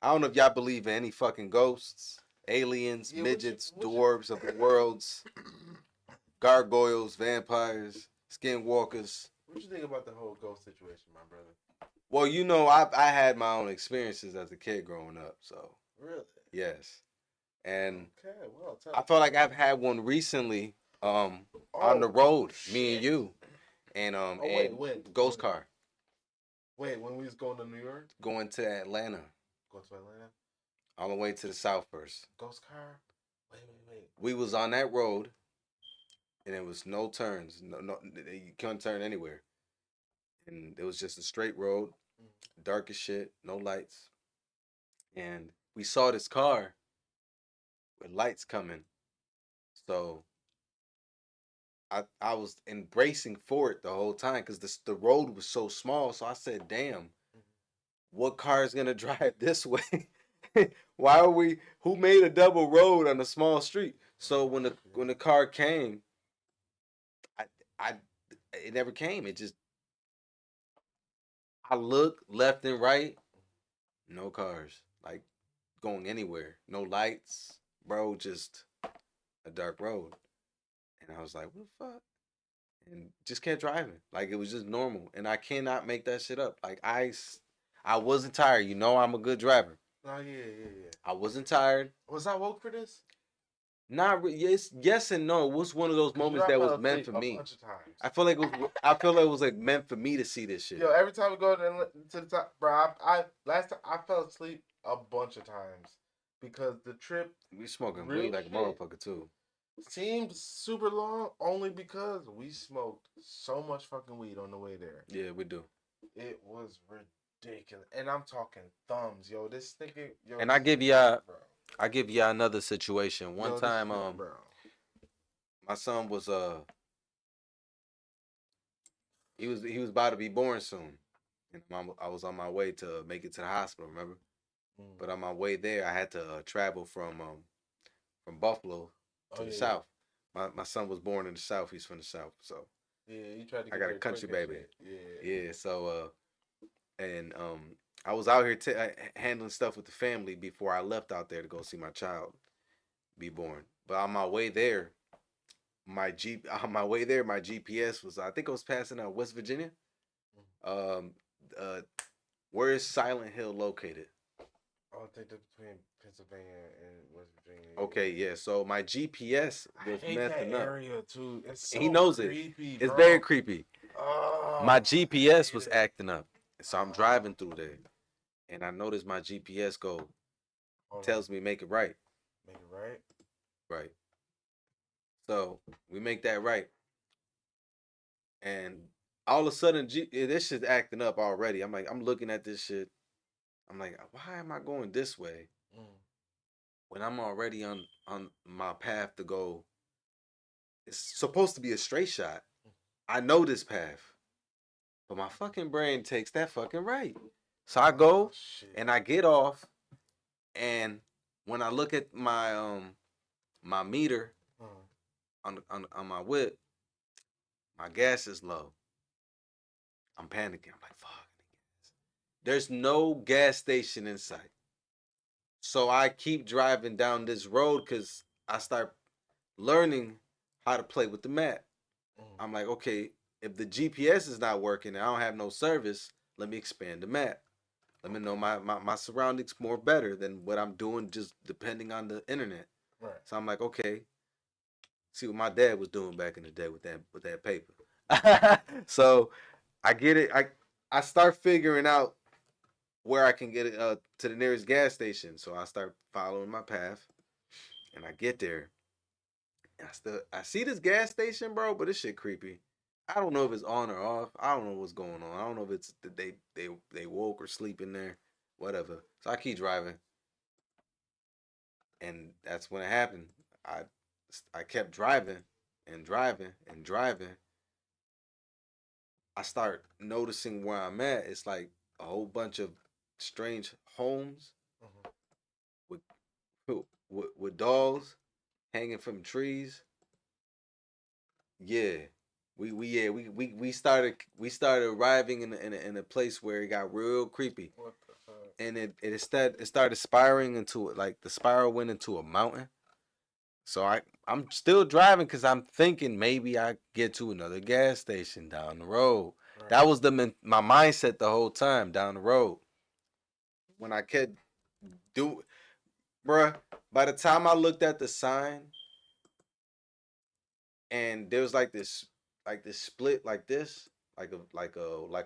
I don't know if y'all believe in any fucking ghosts, aliens, midgets, dwarves of the worlds, gargoyles, vampires, skinwalkers. What you think about the whole ghost situation, my brother? Well, you know, I had my own experiences as a kid growing up, so. Really? Yes. And okay, well, I feel like I've had one recently on the road, me and you, and when? Ghost Car. Wait, when we was going to New York? Going to Atlanta. Going to Atlanta? On the way to the south first. Ghost Car? Wait. We was on that road, and there was no turns. No, you couldn't turn anywhere. And it was just a straight road, dark as shit, no lights. And we saw this car with lights coming. So I was embracing for it the whole time because the road was so small. So I said, damn, what car is going to drive this way? Why are we, who made a double road on a small street? So when the car came, it never came. It just, I looked left and right, no cars, like going anywhere, no lights, bro, just a dark road. And I was like, what the fuck? And just kept driving. Like it was just normal. And I cannot make that shit up. Like I wasn't tired. You know I'm a good driver. Oh, yeah. I wasn't tired. Was I woke for this? Not yes and no. It was one of those moments that was meant for me. A bunch of times. I feel like it was like meant for me to see this shit. Yo, every time we go to the top, bro, last time I fell asleep a bunch of times because the trip we smoking weed like a motherfucker too. Seemed super long only because we smoked so much fucking weed on the way there. Yeah, we do. It was ridiculous, and I'm talking thumbs, yo. This nigga, yo. And I give y'all another situation. One time, my son was he was about to be born soon, and I was on my way to make it to the hospital. Remember, but on my way there, I had to travel from Buffalo to the south. My son was born in the south. He's from the south, so yeah, you tried to. I got a country baby. Yeah. So and I was out here handling stuff with the family before I left out there to go see my child be born. But on my way there, my GPS was, I think I was passing out West Virginia. Where is Silent Hill located? I think that's between Pennsylvania and West Virginia. Okay, yeah. So my GPS was messing up. Area too. It's so he knows creepy, it. Bro. It's very creepy. Oh, my GPS was acting up, so I'm driving through there, and I noticed my GPS tells me make it right. Make it right. Right. So we make that right, and all of a sudden, this shit's acting up already. I'm like, I'm looking at this shit. I'm like, why am I going this way when I'm already on my path to go? It's supposed to be a straight shot. I know this path, but my fucking brain takes that fucking right. So I go and I get off, and when I look at my my meter on my whip, my gas is low. I'm panicking. I'm like, fuck. There's no gas station in sight. So I keep driving down this road because I start learning how to play with the map. I'm like, okay, if the GPS is not working and I don't have no service, let me expand the map. Let me know my surroundings more better than what I'm doing just depending on the internet. Right. So I'm like, okay, see what my dad was doing back in the day with that paper. So I get it. I start figuring out where I can get it to the nearest gas station. So I start following my path, and I get there. And I see this gas station, bro, but this shit creepy. I don't know if it's on or off. I don't know what's going on. I don't know if it's that they woke or sleep in there, whatever. So I keep driving, and that's when it happened. I kept driving and driving and driving. I start noticing where I'm at. It's like a whole bunch of strange homes with dolls hanging from trees. Yeah, we started arriving in a place where it got real creepy. What the fuck? and it started spiraling into it. Like the spiral went into a mountain. So I'm still driving because I'm thinking maybe I get to another gas station down the road. Right. That was my mindset the whole time down the road. When I could bruh, by the time I looked at the sign and there was like this split like this, like a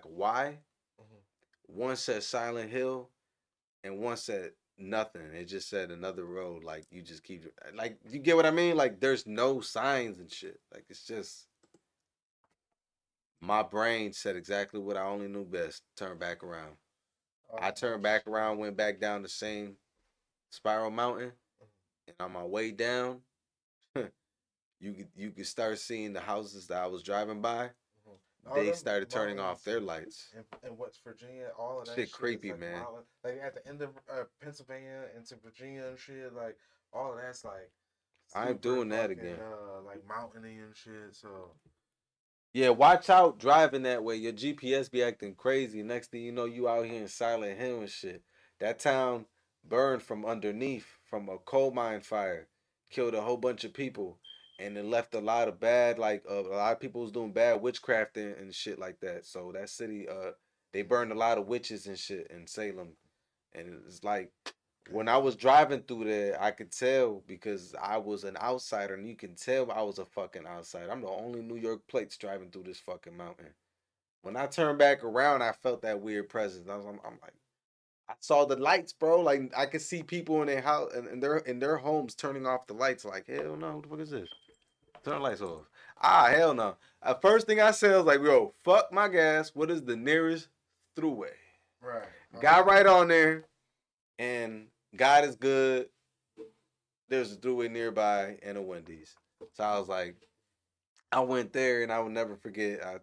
Y. Mm-hmm. One said Silent Hill and one said nothing. It just said another road. Like you just keep like you get what I mean? Like there's no signs and shit. Like it's just my brain said exactly what I only knew best. Turn back around. I turned back around, went back down the same spiral mountain, and on my way down, you could start seeing the houses that I was driving by. They started turning off their lights. In West Virginia, all of that shit creepy, like man. Like at the end of Pennsylvania into Virginia and shit, like all of that's like. I'm doing that again. Like mountainy and shit. So. Yeah, watch out driving that way. Your GPS be acting crazy. Next thing you know, you out here in Silent Hill and shit. That town burned from underneath from a coal mine fire, killed a whole bunch of people, and it left a lot of bad, like a lot of people was doing bad witchcraft and shit like that. So that city, they burned a lot of witches and shit in Salem, and it's like when I was driving through there, I could tell because I was an outsider, and you can tell I was a fucking outsider. I'm the only New York plates driving through this fucking mountain. When I turned back around, I felt that weird presence. I'm like, I saw the lights, bro. Like I could see people in their house and in their homes turning off the lights. like, hell no, what the fuck is this? Turn the lights off. Hell no. First thing I said was like, yo, fuck my gas. What is the nearest throughway? Right. Got right on there, and God is good. There's a throughway nearby and a Wendy's. So I was like, I went there and I will never forget. I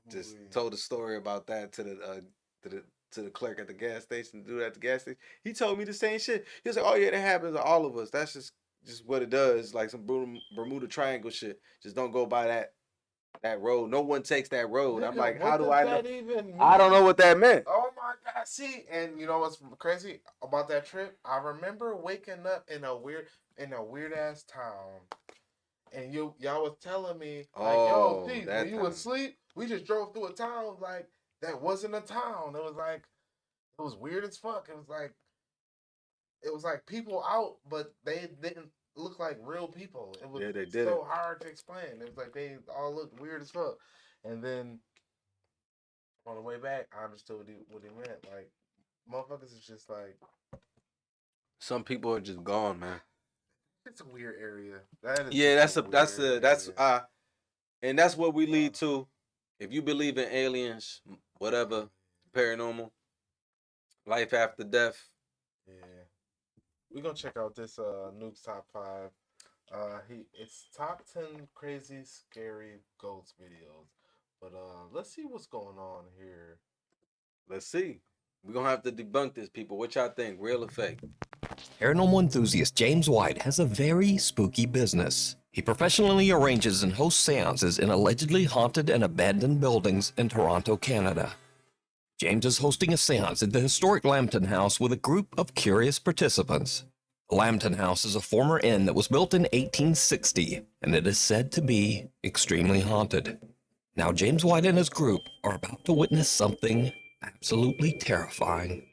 just told a story about that to the clerk at the gas station, the dude at the gas station. He told me the same shit. He was like, oh yeah, that happens to all of us. That's just what it does. Like some Bermuda Triangle shit. Just don't go by that road. No one takes that road. Nigga, I'm like, how do I know? Even mean? I don't know what that meant. Oh my God. See, and you know what's crazy about that trip? I remember waking up in a weird ass town. And y'all was telling me, like, yo, Steve, when you was asleep, we just drove through a town like that wasn't a town. It was like, it was weird as fuck. It was like people out, but they didn't look like real people. It was so hard to explain. It was like they all looked weird as fuck. And then on the way back, I understood what he meant. Like, motherfuckers is just like. Some people are just gone, man. It's a weird area. And that's what we lead to. If you believe in aliens, whatever, paranormal, life after death. Yeah. We're gonna check out this Nuke's top 5. It's top 10 crazy, scary ghost videos. But let's see what's going on here. Let's see. We're gonna have to debunk this, people. What y'all think? Real or fake? Paranormal enthusiast James White has a very spooky business. He professionally arranges and hosts seances in allegedly haunted and abandoned buildings in Toronto, Canada. James is hosting a seance at the historic Lambton House with a group of curious participants. The Lambton House is a former inn that was built in 1860, and it is said to be extremely haunted. Now James White and his group are about to witness something absolutely terrifying.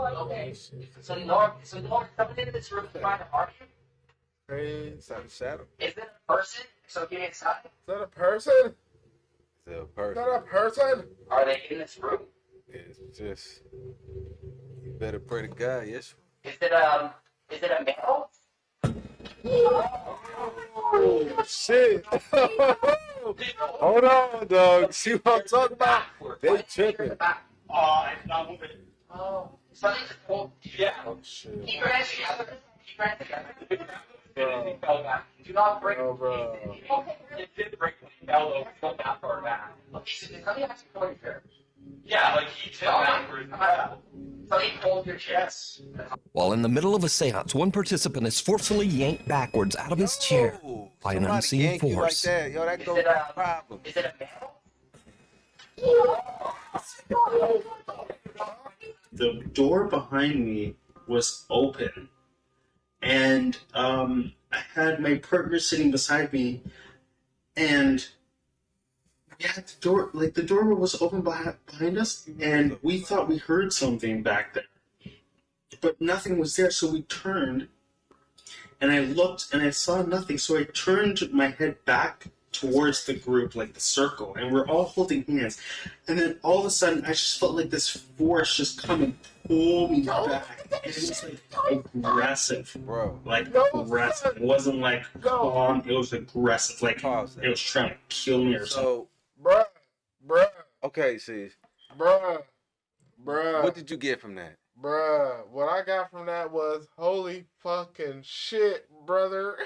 Okay. So no one coming into this room trying to harm you? Hey, it's not a shadow. Is it a person? So get inside. Is that a person? Is a person? Is that a person? Are they in this room? It's just you better pray to God, yes. Is it a male? Oh shit! Hold on, dog. See what I'm talking about? They tripping. Oh, something just pulled. Yeah. Oh shit. Keep your hands together. Keep your hands together. Do not break. Oh, bro. It did break when he fell over. Fell that far back. Okay, so let me ask you a question here. Yeah, like he fell backwards. So you hold your chest. While in the middle of a seance, one participant is forcefully yanked backwards out of his chair by an Somebody unseen yank you like force. that. Yo, that Is goes it to a problem. Is it a male? The door behind me was open, and I had my partner sitting beside me, and we had the door, like the door was open behind us, and we thought we heard something back there, but nothing was there. So we turned, and I looked, and I saw nothing. So I turned my head back towards the group, like the circle, and we're all holding hands. And then all of a sudden, I just felt like this force just come and pull me back. And it was like aggressive, Bro. like aggressive. It wasn't like calm. It was aggressive, like Pause that. it was trying to kill me or something. So, Bruh. okay, see, Bruh. what did you get from that? Bruh, what I got from that was holy fucking shit, brother.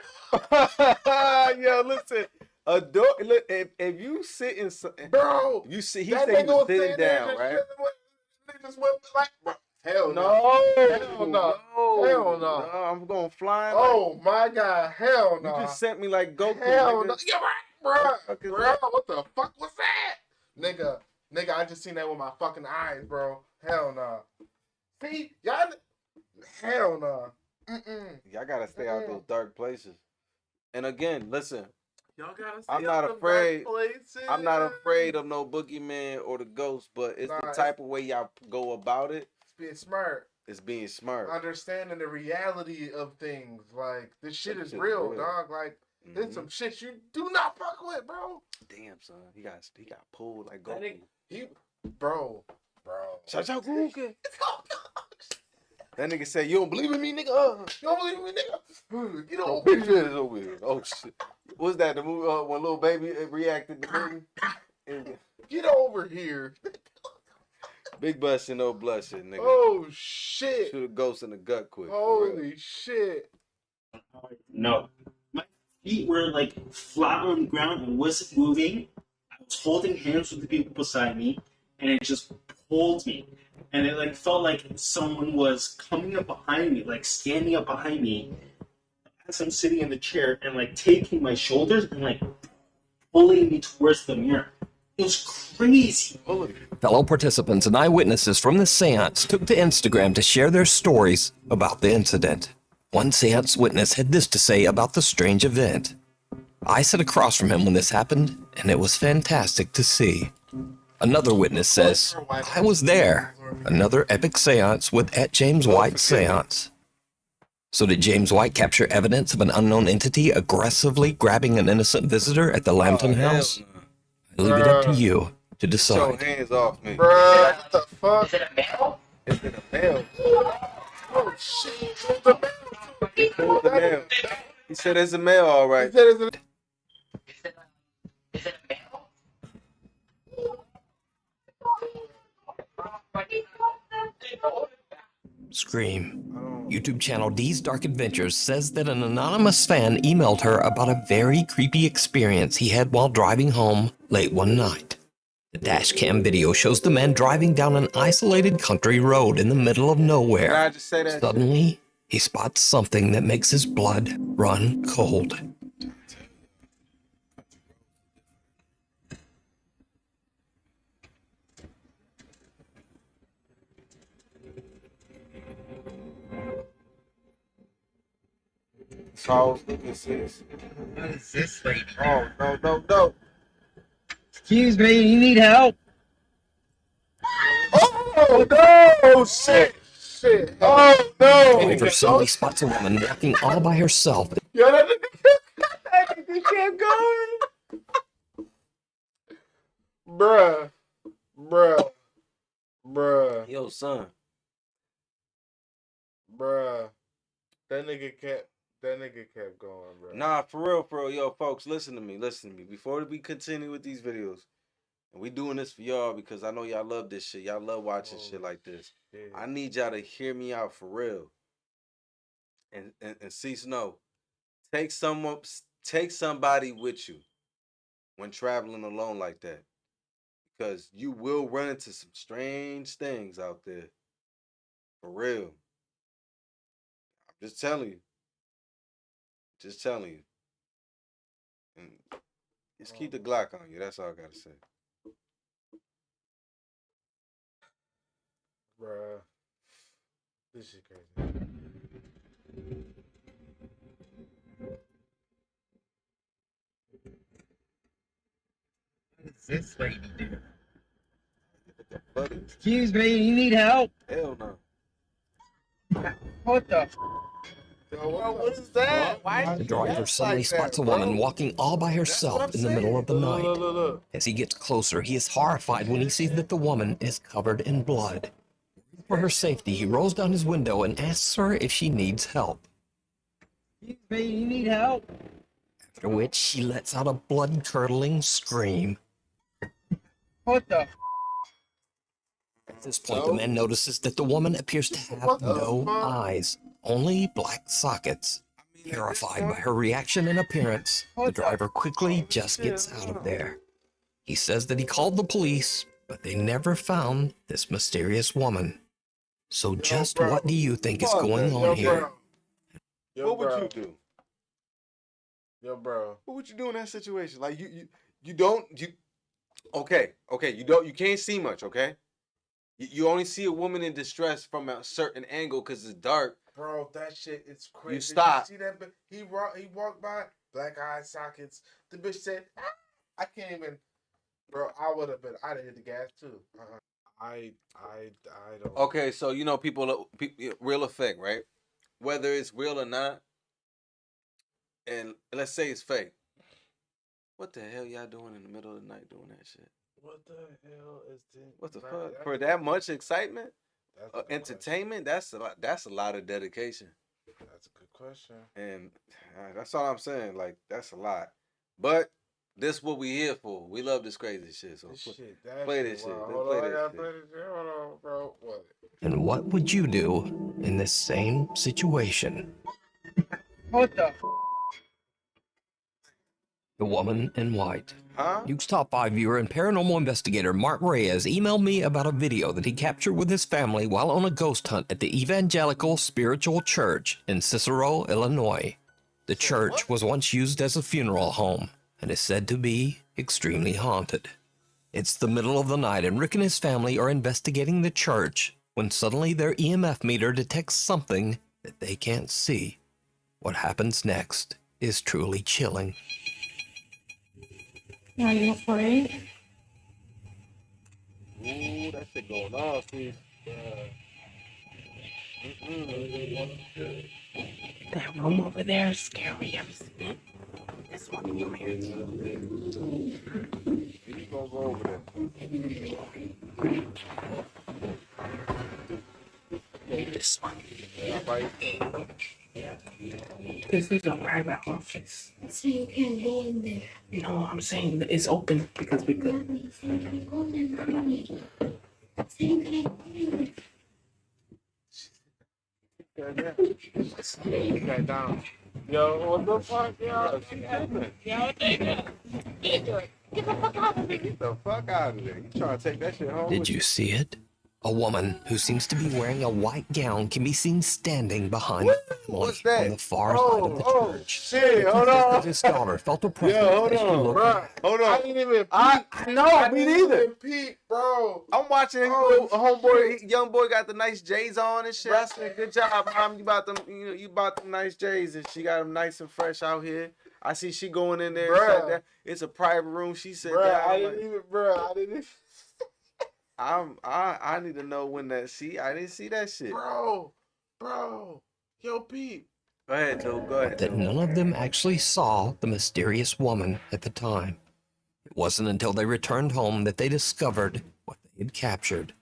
Yo, listen, a door. Look, if you sit in, Bro, you see, he that said he nigga was was sitting sitting there down, just right? chilling with, he just went like, bro, hell no. No, Hell no. Hell no. I'm going flying. Oh my god, hell You no. just sent me like Goku. Hell nigga. no. Yeah, right, What the fuck is bruh. that? Bruh, what the fuck was that? Nigga, I just seen that with my fucking eyes, bro. Hell no. See, y'all, hell no. Y'all gotta stay out those dark places. And again, listen, Y'all gotta I'm see not out them afraid. dark places. I'm not afraid of no boogeyman or the ghost, but it's Nah, the type of way y'all go about it. It's being smart. It's being smart. Understanding the reality of things. Like, this shit is shit's real, real. dog. Like, there's some shit you do not fuck with, bro. Damn, son, he got pulled like That Goku. nigga, bro. Shout out Goku. That nigga said, "You don't believe in me, nigga? You don't believe me, nigga? Get Oh, over bitch, here. is over here. Oh shit, what's that? The movie when little baby reacted to the movie? Get over here. Big busting, no blushing, nigga. Oh, shit. Shoot a ghost in the gut quick. Holy shit. No, my feet were like flat on the ground and wasn't moving. I was holding hands with the people beside me, and it just pulled me. And it like felt like someone was coming up behind me, like standing up behind me as I'm sitting in the chair and like taking my shoulders and like pulling me towards the mirror. It was crazy. Fellow participants and eyewitnesses from the seance took to Instagram to share their stories about the incident. One seance witness had this to say about the strange event. I sat across from him when this happened, and it was fantastic to see. Another witness says, I was there. Another epic seance with James White seance. So did James White capture evidence of an unknown entity aggressively grabbing an innocent visitor at the Lambton house? I leave it up to you to Get your decide. hands off me. Bruh, what the fuck? Is it a male? Is it a male? Oh, shit. It's a man. Who's the male? He said it's a male, all He right. said it's a Is it a male? Scream. YouTube channel D's Dark Adventures says that an anonymous fan emailed her about a very creepy experience he had while driving home late one night. The dashcam video shows the man driving down an isolated country road in the middle of Can I nowhere. just say that? Suddenly, he spots something that makes his blood run cold. Charles Lucas says. What is this lady? Oh, no. Excuse me, you need help? Oh, no. Shit. Oh, no. Driver suddenly spots a woman walking all by herself. Yo, that nigga kept going. Bruh. Yo, son. That nigga kept going, bro. Nah, for real. Yo, folks, listen to me. Before we continue with these videos, and we doing this for y'all because I know y'all love this shit. Y'all love watching shit like this. Shit. I need y'all to hear me out for real. And Cease, no. Take somebody with you when traveling alone like that. Because you will run into some strange things out there. For real. I'm just telling you. Just telling you. And just keep the Glock on you. That's all I gotta say. Bruh. This shit crazy. What is this lady doing? Buddy. Excuse me, you need help? Hell no. What the? What is that? Why The driver suddenly spots a woman walking all by herself in the middle of the Look, night. look. As he gets closer, he is horrified when he sees that the woman is covered in blood. For her safety, he rolls down his window and asks her if she needs help. Excuse me, you need help? After which, she lets out a blood-curdling scream. What the? At this point, the man notices that the woman appears to have no eyes, only black sockets. Terrified by her reaction and appearance, the driver quickly just gets out of there. He says that he called the police, but they never found this mysterious woman. So just what do you think is going on here? What would you do? Yo, bro. What would you do in that situation? Like you can't see much, okay? You only see a woman in distress from a certain angle because it's dark. Bro, that shit is crazy. You stop. Did you see that? He walked by, black eye sockets. The bitch said, I can't even. Bro, I'd have hit the gas too. I don't. Okay, so people real effect, right? Whether it's real or not, and let's say it's fake. What the hell y'all doing in the middle of the night doing that shit? What the hell is this? What the fuck? For that much excitement, entertainment, question. that's a lot of dedication. That's a good question. And that's all I'm saying. Like, that's a lot. But this what we here for. We love this crazy shit. So play this shit. Hold on, I gotta play this shit. Hold on, bro. What? And what would you do in this same situation? What the? The woman in white. Huh? Duke's Top 5 viewer and paranormal investigator Mark Reyes emailed me about a video that he captured with his family while on a ghost hunt at the Evangelical Spiritual Church in Cicero, Illinois. The church was once used as a funeral home and is said to be extremely haunted. It's the middle of the night and Rick and his family are investigating the church when suddenly their EMF meter detects something that they can't see. What happens next is truly chilling. Are you afraid? Ooh, that shit going on, see. That room over there is scary. This one, come here. You gonna go over there. This one. Yeah. This is a private office. So you can't go in there. No, I'm saying that it's open because we could. Mommy, so you can't go in there, mommy. So you can't go in there. Okay, down. Yo, what the fuck, yo? Get the fuck out of there. You trying to take that shit home? Did you see it? A woman who seems to be wearing a white gown can be seen standing behind What's that? on the far side of the church. Shit, hold on. His daughter felt a presence hold as she on, looked Bro, Hold on. I didn't even peep. I know, me neither. Peep, bro. I'm watching Oh, a homeboy, young boy got the nice J's on and shit. I said, good job, mom. You bought them, you bought them nice J's and she got them nice and fresh out here. I see she going in there. Bruh. Sat down. It's a private room. She said Bro, that. I didn't even. I need to know when that I didn't see that shit. Bro, yo, peep. Go ahead, Joe. Go ahead. that none of them actually saw the mysterious woman at the time. It wasn't until they returned home that they discovered what they had captured.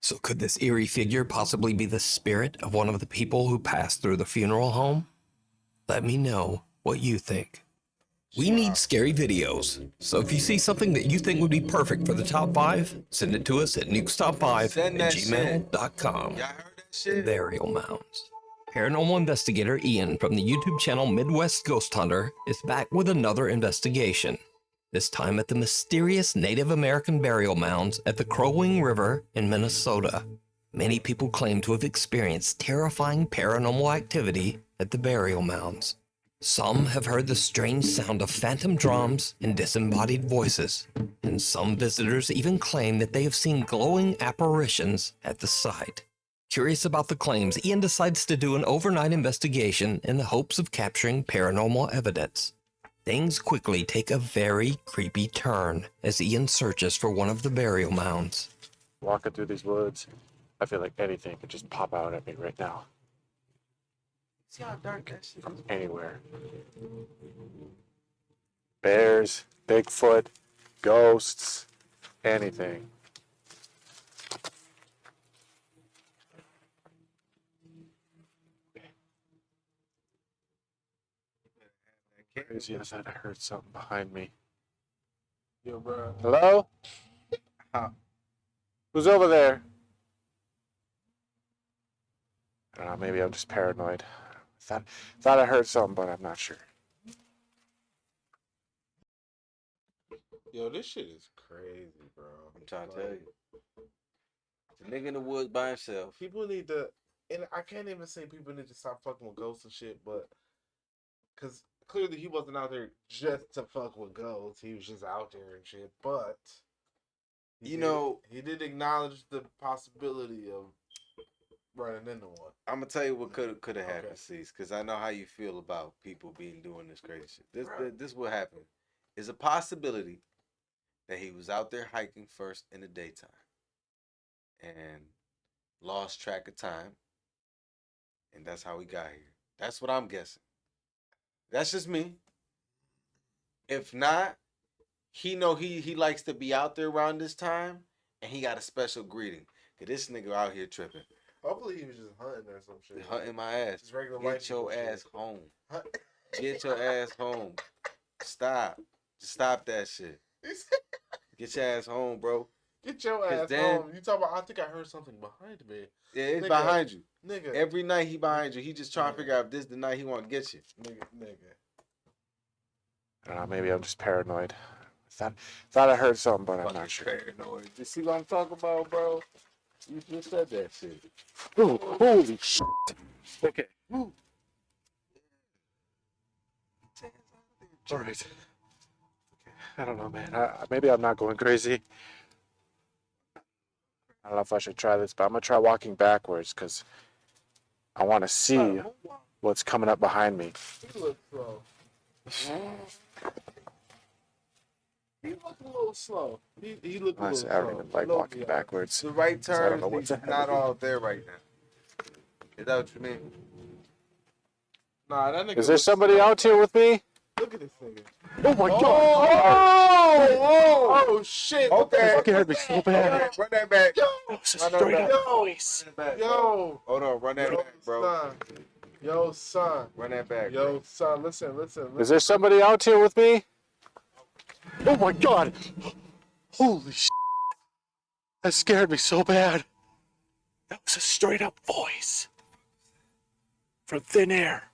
So could this eerie figure possibly be the spirit of one of the people who passed through the funeral home? Let me know what you think. We need scary videos, so if you see something that you think would be perfect for the top 5, send it to us at nukestop5@gmail.com. Y'all heard that shit? Burial mounds. Paranormal investigator Ian from the YouTube channel Midwest Ghost Hunter is back with another investigation, this time at the mysterious Native American burial mounds at the Crow Wing River in Minnesota. Many people claim to have experienced terrifying paranormal activity at the burial mounds. Some have heard the strange sound of phantom drums and disembodied voices, and some visitors even claim that they have seen glowing apparitions at the site. Curious about the claims, Ian decides to do an overnight investigation in the hopes of capturing paranormal evidence. Things quickly take a very creepy turn as Ian searches for one of the burial mounds. Walking through these woods, I feel like anything could just pop out at me right now. See how dark that shit is? From anywhere. Bears, Bigfoot, ghosts, anything. Crazy as that, I heard something behind me. Yo, bro. Hello? Who's over there? I don't know, maybe I'm just paranoid. Thought I heard something, but I'm not sure. Yo, this shit is crazy, bro. I'm trying to tell you. The nigga in the woods by himself. People need to, and I can't even say people need to stop fucking with ghosts and shit, but because clearly he wasn't out there just to fuck with ghosts. He was just out there and shit. But he did acknowledge the possibility of running into one. I'm gonna tell you what could have happened, Cease, because I know how you feel about people doing this crazy shit. This what happened. Is a possibility that he was out there hiking first in the daytime and lost track of time, and that's how he got here. That's what I'm guessing. That's just me. If not, he likes to be out there around this time, and he got a special greeting. Cause this nigga out here tripping. Hopefully he was just hunting or some shit. Hunting my ass. Just regular Get your ass shit. home. Get your ass home. Stop. Just stop that shit. Get your ass home, bro. Get your ass home. You talking about, I think I heard something behind me. Yeah, it's behind you. Nigga. Every night he behind you. He just trying to figure out if this the night he want to get you. Nigga. I don't know, maybe I'm just paranoid. Thought I heard something, but I'm not sure. Paranoid. You see what I'm talking about, bro? You just said that shit. Ooh, holy shit. Okay. Ooh. All right. Okay. I don't know, man. Maybe I'm not going crazy. I don't know if I should try this, but I'm going to try walking backwards because I want to see what's coming up behind me. He looks slow. He looked a little slow. He looked a little slow. I don't even like walking backwards. The right turn is ahead not of me. all there right now. Is that what you mean? Nah, that nigga. Is there somebody out here with me? Look at this nigga. Oh my god! Oh shit! Okay. That scared me so bad. Run that back. That was a straight up voice. Yo! Hold on, run that back, bro. Yo, son. Run that back. Yo, son, listen. Is there somebody out here with me? Oh my god! Holy shit! That scared me so bad. That was a straight up voice. From thin air.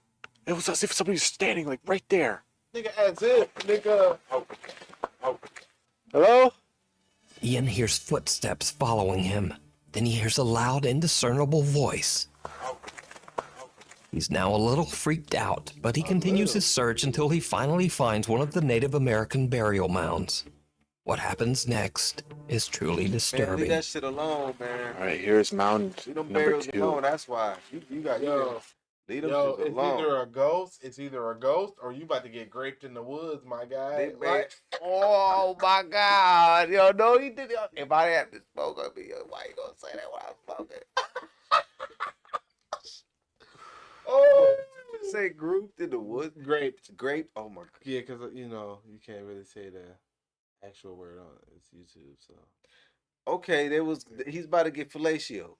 It was as if somebody was standing like right there. Nigga, as if, nigga. Hello? Ian hears footsteps following him. Then he hears a loud, indiscernible voice. He's now a little freaked out, but he continues his search until he finally finds one of the Native American burial mounds. What happens next is truly Man, disturbing. leave that shit alone, man. Alright, here's mound Leave them number burials 2. alone. That's why. You got leave them Yo, shit it's alone. either a ghost or you about to get graped in the woods, my guy. Oh my god. Yo, no, he did it. If I had to smoke on me, why you gonna say that when I'm smoking? Oh, say grouped in the woods? Graped? Oh my god. yeah, because, you can't really say the actual word on it. It's YouTube, so. Okay, he's about to get fellatio.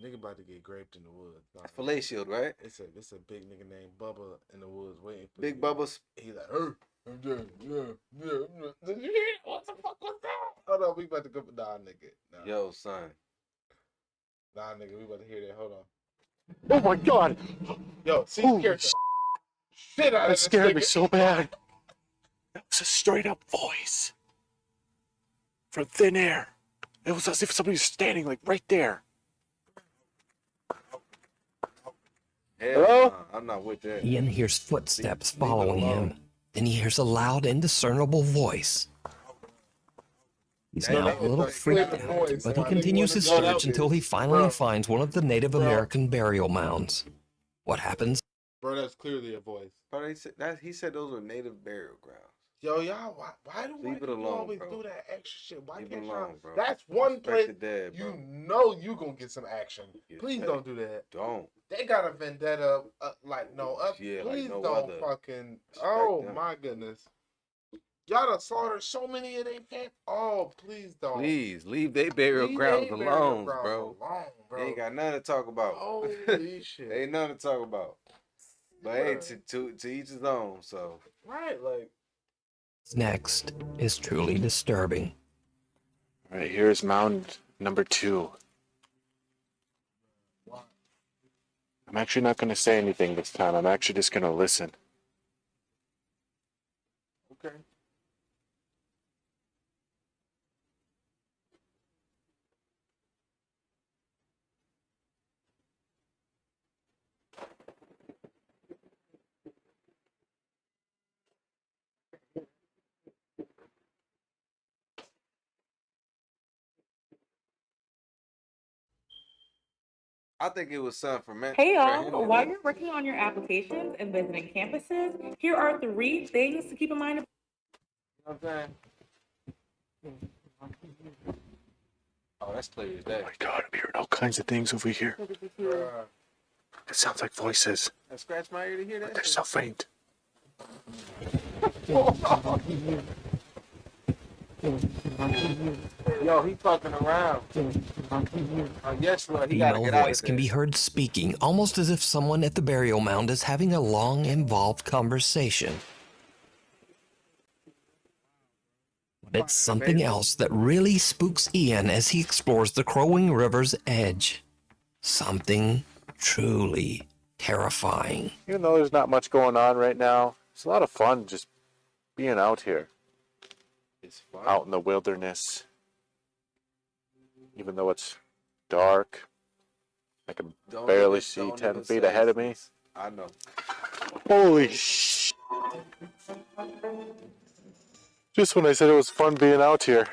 Nigga about to get graped in the woods. Nah, Fellatio, right? It's a big nigga named Bubba in the woods waiting for Big you. Bubba's. He like, I'm dead. Yeah. Did you hear it? What the fuck was that? Hold on, we about to go. Nah, nigga. Nah. Yo, son. Nah, nigga, we about to hear that. Hold on. Oh my god! Yo, see, Holy scared the shit out of That this scared me nigga. so bad. That was a straight up voice. From thin air. It was as if somebody was standing like right there. Hell Hello? nah, I'm not with that. Ian hears footsteps Leave it following alone. him. Then he hears a loud, indiscernible voice. He's Bro, now that a little was a clear freaked out, voice, but so he I knew you continues wanted his to go search that until he bitch. finally Bro, finds one of the Native bro. American burial mounds. What happens? Bro, that's clearly a voice. But he said those were native burial grounds. Yo, y'all, why do white Leave it people alone, always bro. do that extra shit? Why Leave it can't y'all? alone, bro. That's one Respect place the dead, bro. you know you gonna get some action. Yes, Please hey, don't do that. Don't. They got a vendetta like no up. Yeah, Please like no don't other. fucking. Respect Oh them. my goodness. Y'all done slaughtered so many of their fans. Oh, please don't. Please leave their burial Leave grounds they burial alone, grounds bro. alone, bro. They ain't got nothing to talk about. Holy shit. Ain't nothing to talk about. But hey, to each his own. So right, like. Next is truly disturbing. All right, here's mound number 2. I'm actually not going to say anything this time. I'm actually just going to listen. okay. I think it was something for men. Hey for y'all, him to while do. you're working on your applications and visiting campuses, here are 3 things to keep in mind. You know what I'm saying? Oh, that's clear as day. Oh my God, I'm hearing all kinds of things over here. Bruh. It sounds like voices. I scratched my ear to hear that. They're so faint. Yo, he fucking around. Yes, Lord, he gotta Female get out voice of can there. be heard speaking almost as if someone at the burial mound is having a long, involved conversation. But it's something else that really spooks Ian as he explores the Crowing River's edge. Something truly terrifying. Even though there's not much going on right now, it's a lot of fun just being out here, It's fun. out in the wilderness. Even though it's dark, I can Don't barely even- see don't 10 even feet say ahead it, of me. sis. I know. Holy sh! Just when I said it was fun being out here.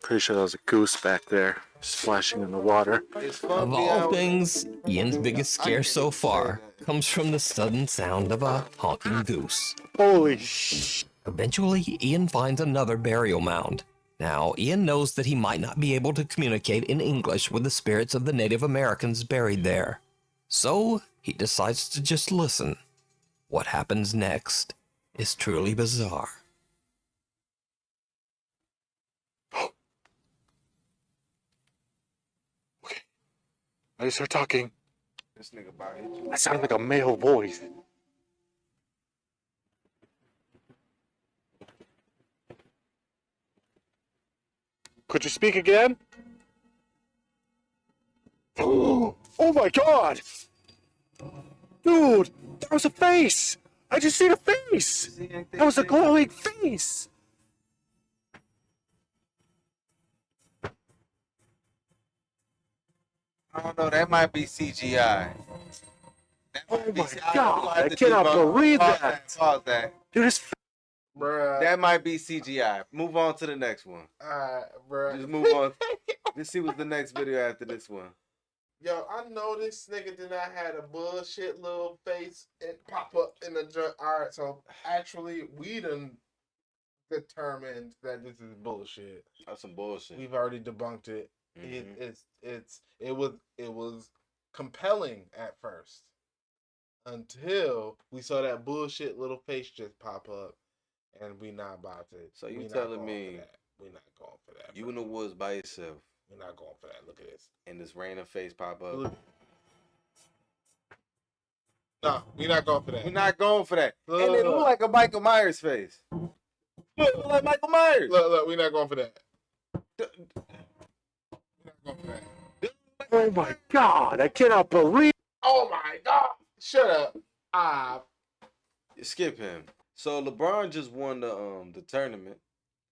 Pretty sure that was a goose back there, splashing in the water. It's fun Of being all out. things, Ian's biggest I scare can't so even say far that. comes from the sudden sound of a honking goose. Holy sh! Eventually, Ian finds another burial mound. Now, Ian knows that he might not be able to communicate in English with the spirits of the Native Americans buried there. So, he decides to just listen. What happens next is truly bizarre. I start talking. This nigga about hit you. That sounded like a male voice. Could you speak again? Oh my God! Dude, that was a face! I just seen a face! That was a glowing face! I don't know. That might be CGI. Oh my God! I cannot believe that! Pause that. Dude, it's Bruh. That might be CGI. Move on to the next one. Alright, bruh. Just move on. Let's see what's the next video after this one. Yo, I know this nigga did not have a bullshit little face and pop up in the joint. Alright, so actually, we done determined that this is bullshit. That's some bullshit. We've already debunked it. Mhm. It was compelling at first until we saw that bullshit little face just pop up, and we not about to. So you we not telling going me for that. We not going for that. you bro. in the woods by yourself We're not going for that. Look at this. and this random face pop up? Look. No, we not going for that. We're not going for that. Look, And it look like a Michael Myers face. Look like Michael Myers. Look, we not going for that. We not going for that. oh my God! I cannot believe. Oh my God! Shut up. Skip him. So LeBron just won the tournament.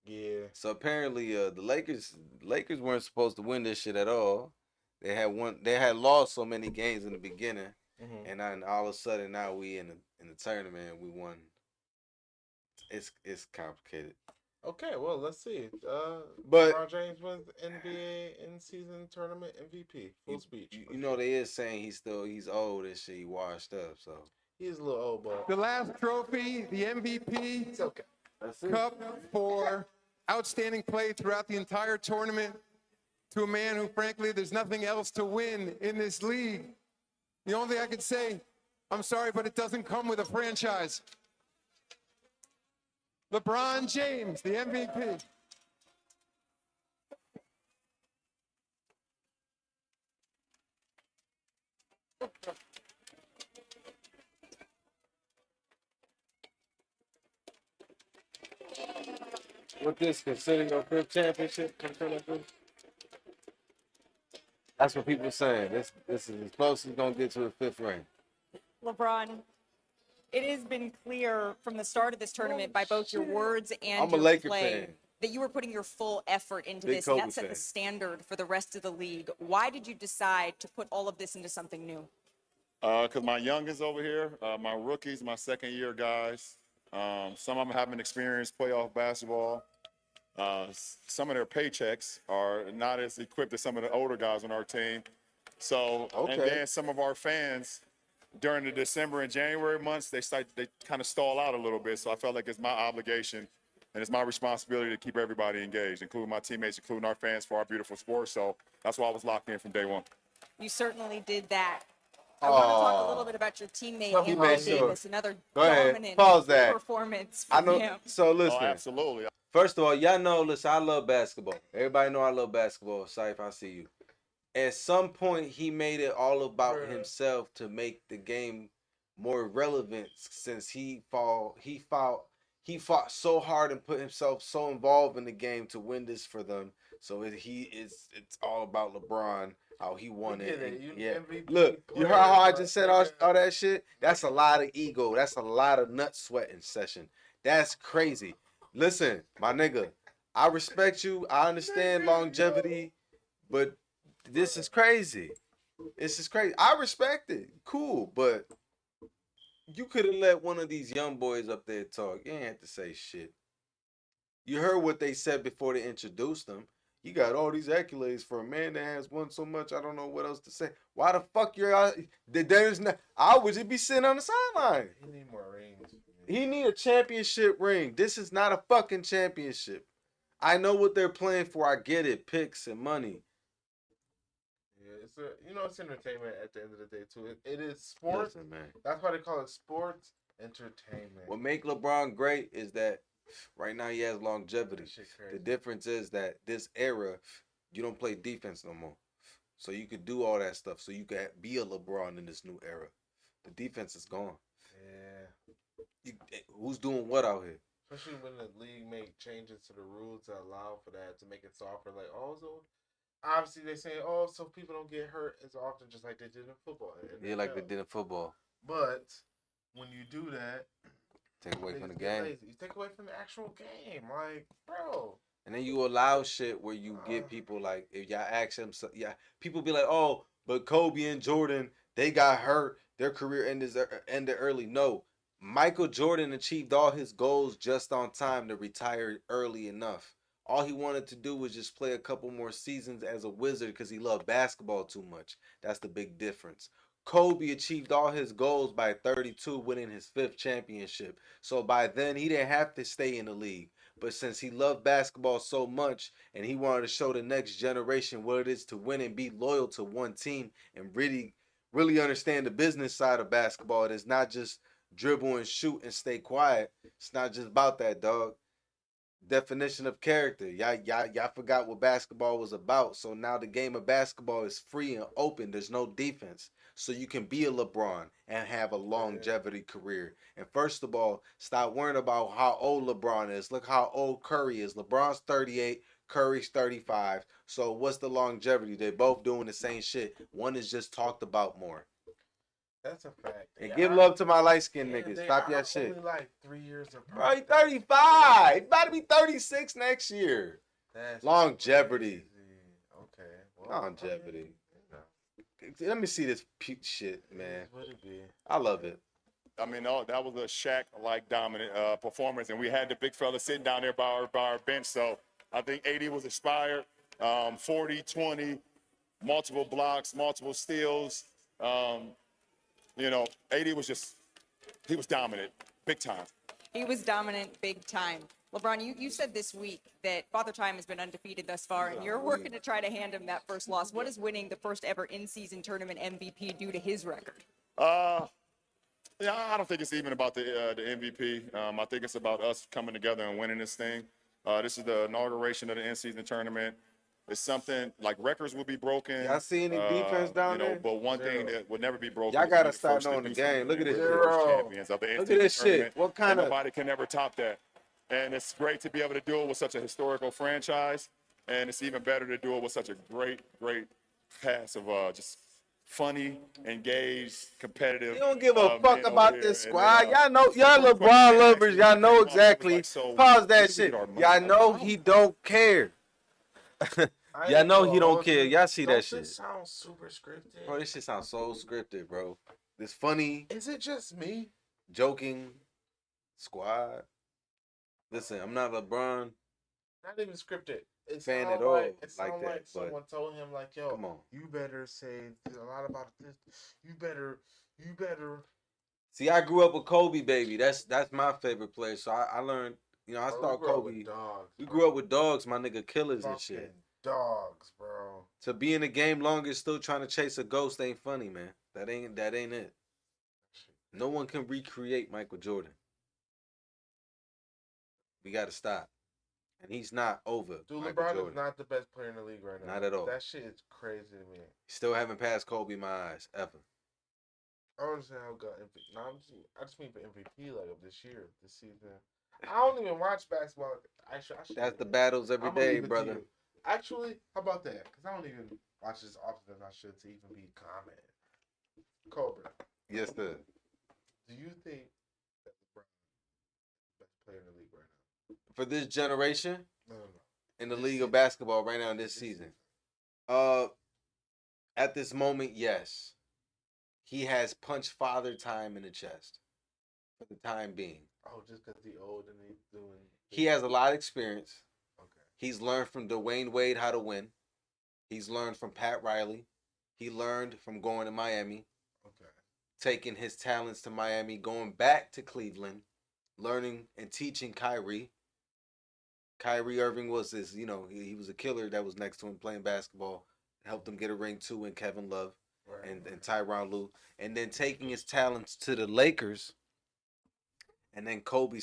Yeah. So apparently the Lakers weren't supposed to win this shit at all. They had lost so many games in the beginning. and then all of a sudden now we in the tournament and we won. It's complicated. Okay, well, let's see. But LeBron James wins the NBA in-season tournament MVP. Full speech. You know they is saying he's old and shit. He washed up, so He's a little old, but The last trophy, the MVP it's okay. cup for outstanding play throughout the entire tournament to a man who, frankly, there's nothing else to win in this league. The only thing I can say, I'm sorry, but it doesn't come with a franchise. LeBron James, the MVP. what this considered your fifth championship? That's what people are saying. This is as close as he's gonna get to a fifth ring. LeBron, it has been clear from the start of this tournament by both your words and I'm a your Laker play fan. that you were putting your full effort into Big this, and Kobe that set the fan. standard for the rest of the league. Why did you decide to put all of this into something new? Because my youngest over here, my rookies, my second-year guys, some of them haven't experienced playoff basketball. Some of their paychecks are not as equipped as some of the older guys on our team. So, and then some of our fans during the December and January months, they kind of stall out a little bit. So I felt like it's my obligation and it's my responsibility to keep everybody engaged, including my teammates, including our fans for our beautiful sport. So that's why I was locked in from day one. You certainly did that. I want to talk a little bit about your teammate, Anthony Davis, another dominant performance from him. So listen. Oh, absolutely. First of all, y'all know, listen, I love basketball. Everybody know I love basketball. Sorry if I see you. At some point, he made it all about himself to make the game more relevant since he fought so hard and put himself so involved in the game to win this for them. So it's all about LeBron, how he won it. Yeah. Look, you heard how I just said all that shit? That's a lot of ego. That's a lot of nut sweating session. That's crazy. Listen, my nigga, I respect you. I understand longevity, but this is crazy. This is crazy. I respect it. Cool, but you could have let one of these young boys up there talk. You ain't have to say shit. You heard what they said before they introduced him. You got all these accolades for a man that has won so much. I don't know what else to say. Why the fuck you're out? There's not. I would just be sitting on the sideline. He need more rings. He need a championship ring. This is not a fucking championship. I know what they're playing for. I get it. Picks and money. Yeah, it's entertainment at the end of the day too. It is sports. Listen, man. That's why they call it sports entertainment. What make LeBron great is that right now he has longevity. The difference is that this era, you don't play defense no more. So you could do all that stuff. So you could be a LeBron in this new era. The defense is gone. Yeah. Who's doing what out here? Especially when the league make changes to the rules to allow for that, to make it softer. Like, so obviously they say, so people don't get hurt as often, just like they did in football. Yeah, like they did in football. But when you do that, take away from the game. You take away from the actual game, like, bro. And then you allow shit where you get people like, if y'all ask them, people be like, but Kobe and Jordan, they got hurt. Their career ended early. No, Michael Jordan achieved all his goals just on time to retire early enough. All he wanted to do was just play a couple more seasons as a Wizard because he loved basketball too much. That's the big difference. Kobe achieved all his goals by 32, winning his 5th championship. So by then, he didn't have to stay in the league. But since he loved basketball so much and he wanted to show the next generation what it is to win and be loyal to one team and really, really understand the business side of basketball, it is not just dribble and shoot and stay quiet. It's not just about that, dog. Definition of character. Y'all forgot what basketball was about. So now the game of basketball is free and open. There's no defense. So you can be a LeBron and have a longevity career. And first of all, stop worrying about how old LeBron is. Look how old Curry is. LeBron's 38, Curry's 35. So what's the longevity? They're both doing the same shit. One is just talked about more. That's a fact. And give love to my light-skinned niggas. Stop your shit. Only like 3 years apart. Bro, he's 35. He's about to be 36 next year. That's longevity. Crazy. Okay. Well, longevity. let me see this shit, man. What it be? I love it. I mean, that was a Shaq-like dominant performance, and we had the big fella sitting down there by our bench. So I think 80 was inspired. 40, 20, multiple blocks, multiple steals. 80 was he was dominant, big time. He was dominant big time. LeBron, you said this week that Father Time has been undefeated thus far, and you're working to try to hand him that first loss. What does winning the first ever in-season tournament MVP do to his record? Yeah, I don't think it's even about the MVP. I think it's about us coming together and winning this thing. This is the inauguration of the in-season tournament. It's something like records will be broken. Y'all see any defense down there? But one thing that would never be broken. Y'all gotta start knowing the game. Look at this shit. Champions of the Look at this shit. What kind of? Nobody can ever top that. And it's great to be able to do it with such a historical franchise. And it's even better to do it with such a great cast of just funny, engaged, competitive. You don't give a fuck about this squad. Y'all know, y'all LeBron lovers. Y'all know exactly. Pause that shit. Y'all know he don't care. Y'all know he don't care. Y'all see that shit. This sounds super scripted. Bro, this shit sounds so scripted, bro. This funny. Is it just me? Joking squad. Listen, I'm not LeBron. Not even scripted. It's fan at all like that. Like someone told him, like, yo, come on. You better say a lot about this. You better. See, I grew up with Kobe, baby. That's my favorite player. So I learned, I thought Kobe. We grew up with dogs, my nigga, killers and shit. Dogs, bro. To be in the game longer, still trying to chase a ghost ain't funny, man. That ain't it. No one can recreate Michael Jordan. We gotta stop. And he's not over. Dude, Michael LeBron Jordan. is not the best player in the league right now. Not at all. That shit is crazy to me. Still haven't passed Kobe in my eyes, ever. I don't understand how good MVP. No, I just mean for MVP like of this season. I don't even watch basketball. I should That's the battles every day, brother. Actually, how about that? Because I don't even watch this often as I should to even be commenting. Kobra. Yes, sir. Do you think that LeBron is the best player in the league right now? For this generation? No. In the league of basketball right now this season. At this moment, yes. He has punched Father Time in the chest. For the time being. Oh, just because he's old and he's doing... He has a lot of experience. Okay. He's learned from W.N.Y how to win. He's learned from Pat Riley. He learned from going to Miami. Okay. Taking his talents to Miami, going back to Cleveland, learning and teaching Kyrie. Kyrie Irving was his, he was a killer that was next to him playing basketball. Helped him get a ring too, and Kevin Love and Tyronn Lue. And then taking his talents to the Lakers. And then Kobe,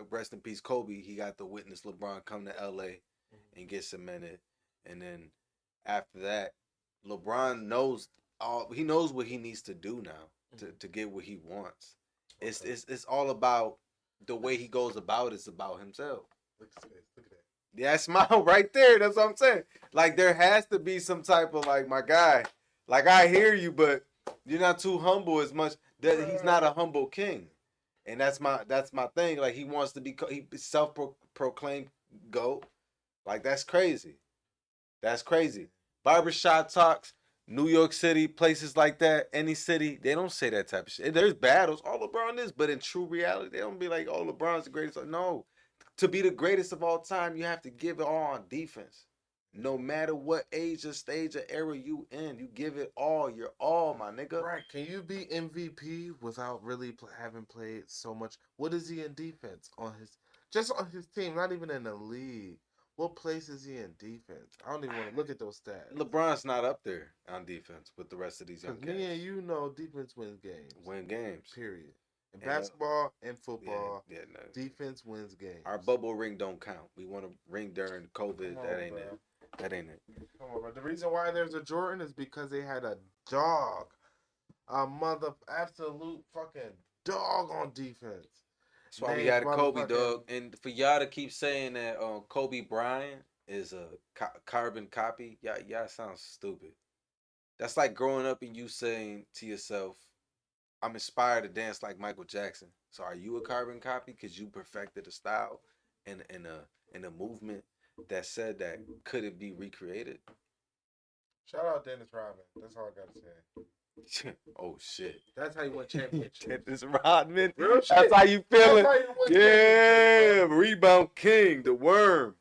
rest in peace, Kobe. He got to witness LeBron come to LA and get cemented. And then after that, LeBron knows he knows what he needs to do now to get what he wants. Okay. It's all about the way he goes about. It's about himself. Look at that. Yeah, smile right there. That's what I'm saying. Like there has to be some type of my guy. Like I hear you, but you're not too humble as much. He's not a humble king. And that's my thing. Like he wants to be self-proclaimed GOAT. Like that's crazy. That's crazy. Barbershop talks, New York City, places like that, any city, they don't say that type of shit. There's battles. All LeBron is, but in true reality, they don't be like, oh, LeBron's the greatest. No. To be the greatest of all time, you have to give it all on defense. No matter what age or stage or era you in, you give it all. You're all, my nigga. Right. Can you be MVP without really having played so much? What is he in defense on his team? Not even in the league. What place is he in defense? I don't even want to look at those stats. LeBron's not up there on defense with the rest of these young guys. Me and you know defense wins games. Win games. Period. In basketball and football, no. Defense wins games. Our bubble ring don't count. We want a ring during COVID. That ain't it. That ain't it. Come on, bro. The reason why there's a Jordan is because they had a dog. A absolute fucking dog on defense. That's why we had a Kobe, dog. And for y'all to keep saying that Kobe Bryant is a carbon copy, y'all sound stupid. That's like growing up and you saying to yourself, I'm inspired to dance like Michael Jackson. So are you a carbon copy because you perfected a style and a movement that said that couldn't be recreated? Shout out Dennis Rodman. That's all I gotta say. Oh shit. That's how you win championships. Dennis Rodman. Real shit. That's how you feeling. That's how you win Yeah, championships, bro. rebound king, the worm.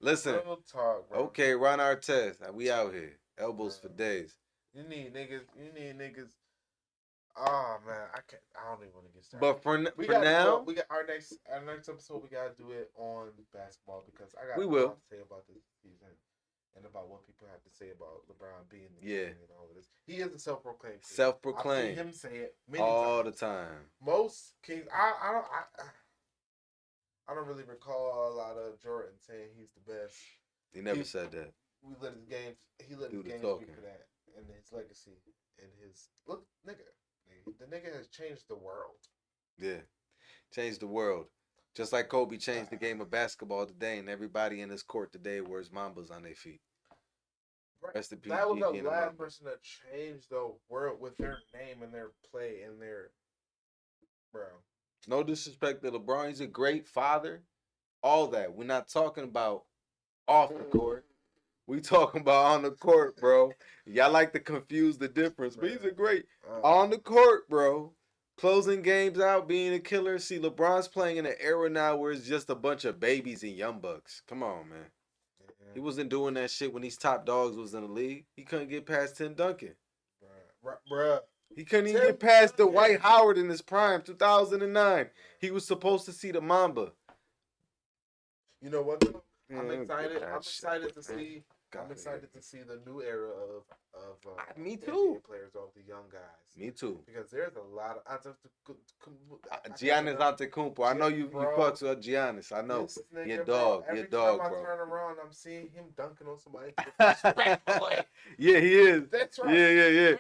Listen. Real talk, bro. Okay, Ron Artest. We out here. Elbows for days. You need niggas. Oh man, I don't even want to get started. But for now, we got our next episode. We gotta do it on basketball because I got a lot to say about this season and about what people have to say about LeBron being the king and all of this. He is a self-proclaimed king. I've seen him say it many all times. the time. Most kings, I don't really recall a lot of Jordan saying he's the best. He never said that. He let his game speak for that and his legacy and his look, nigga. The nigga has changed the world. Yeah, changed the world. Just like Kobe changed the game of basketball today, and everybody in this court today wears Mambas on their feet. Right. Rest in peace. That was the last person that changed the world with their name and their play and their bro. No disrespect to LeBron, he's a great father. All that. We're not talking about off the court. We talking about on the court, bro. Y'all like to confuse the difference, but he's a great on the court, bro. Closing games out, being a killer. See, LeBron's playing in an era now where it's just a bunch of babies and young bucks. Come on, man. Yeah. He wasn't doing that shit when these top dogs was in the league. He couldn't get past Tim Duncan. Bruh. He couldn't even get past Dwight Howard in his prime, 2009. He was supposed to see the Mamba. You know what, though? I'm excited. I'm excited to see. I'm excited to see the new era of me too NBA players of the young guys. Me too. Because there's a lot of Giannis Antetokounmpo. I know you fucks with Giannis. I know. Your dog. Every Your dog, time bro. I turn around, I'm seeing him dunking on somebody. Yeah, he is. That's right.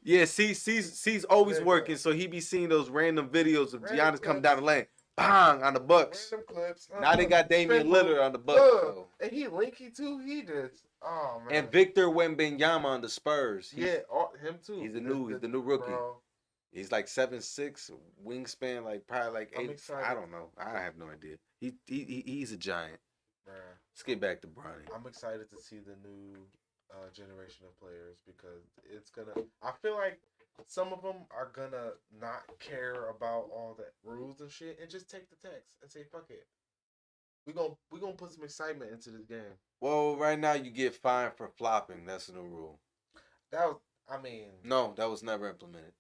Yeah. Yeah, C's always working, so he be seeing those random videos of Giannis coming down the lane. Bang on the Bucks. Random clips. Now they got Damian Lillard on the Bucks. So. And he linky too. He just man. And Victor Wembanyama on the Spurs. Him too. He's the new rookie. Bro. He's like 7'6", wingspan, like probably like 8. Excited. I don't know. I have no idea. He's a giant. Bruh. Let's get back to Bronny. I'm excited to see the new generation of players because it's gonna. I feel like some of them are gonna not care about all the rules and shit and just take the text and say fuck it. We gonna put some excitement into this game. Well, right now you get fined for flopping. That's the new rule. No, that was never implemented.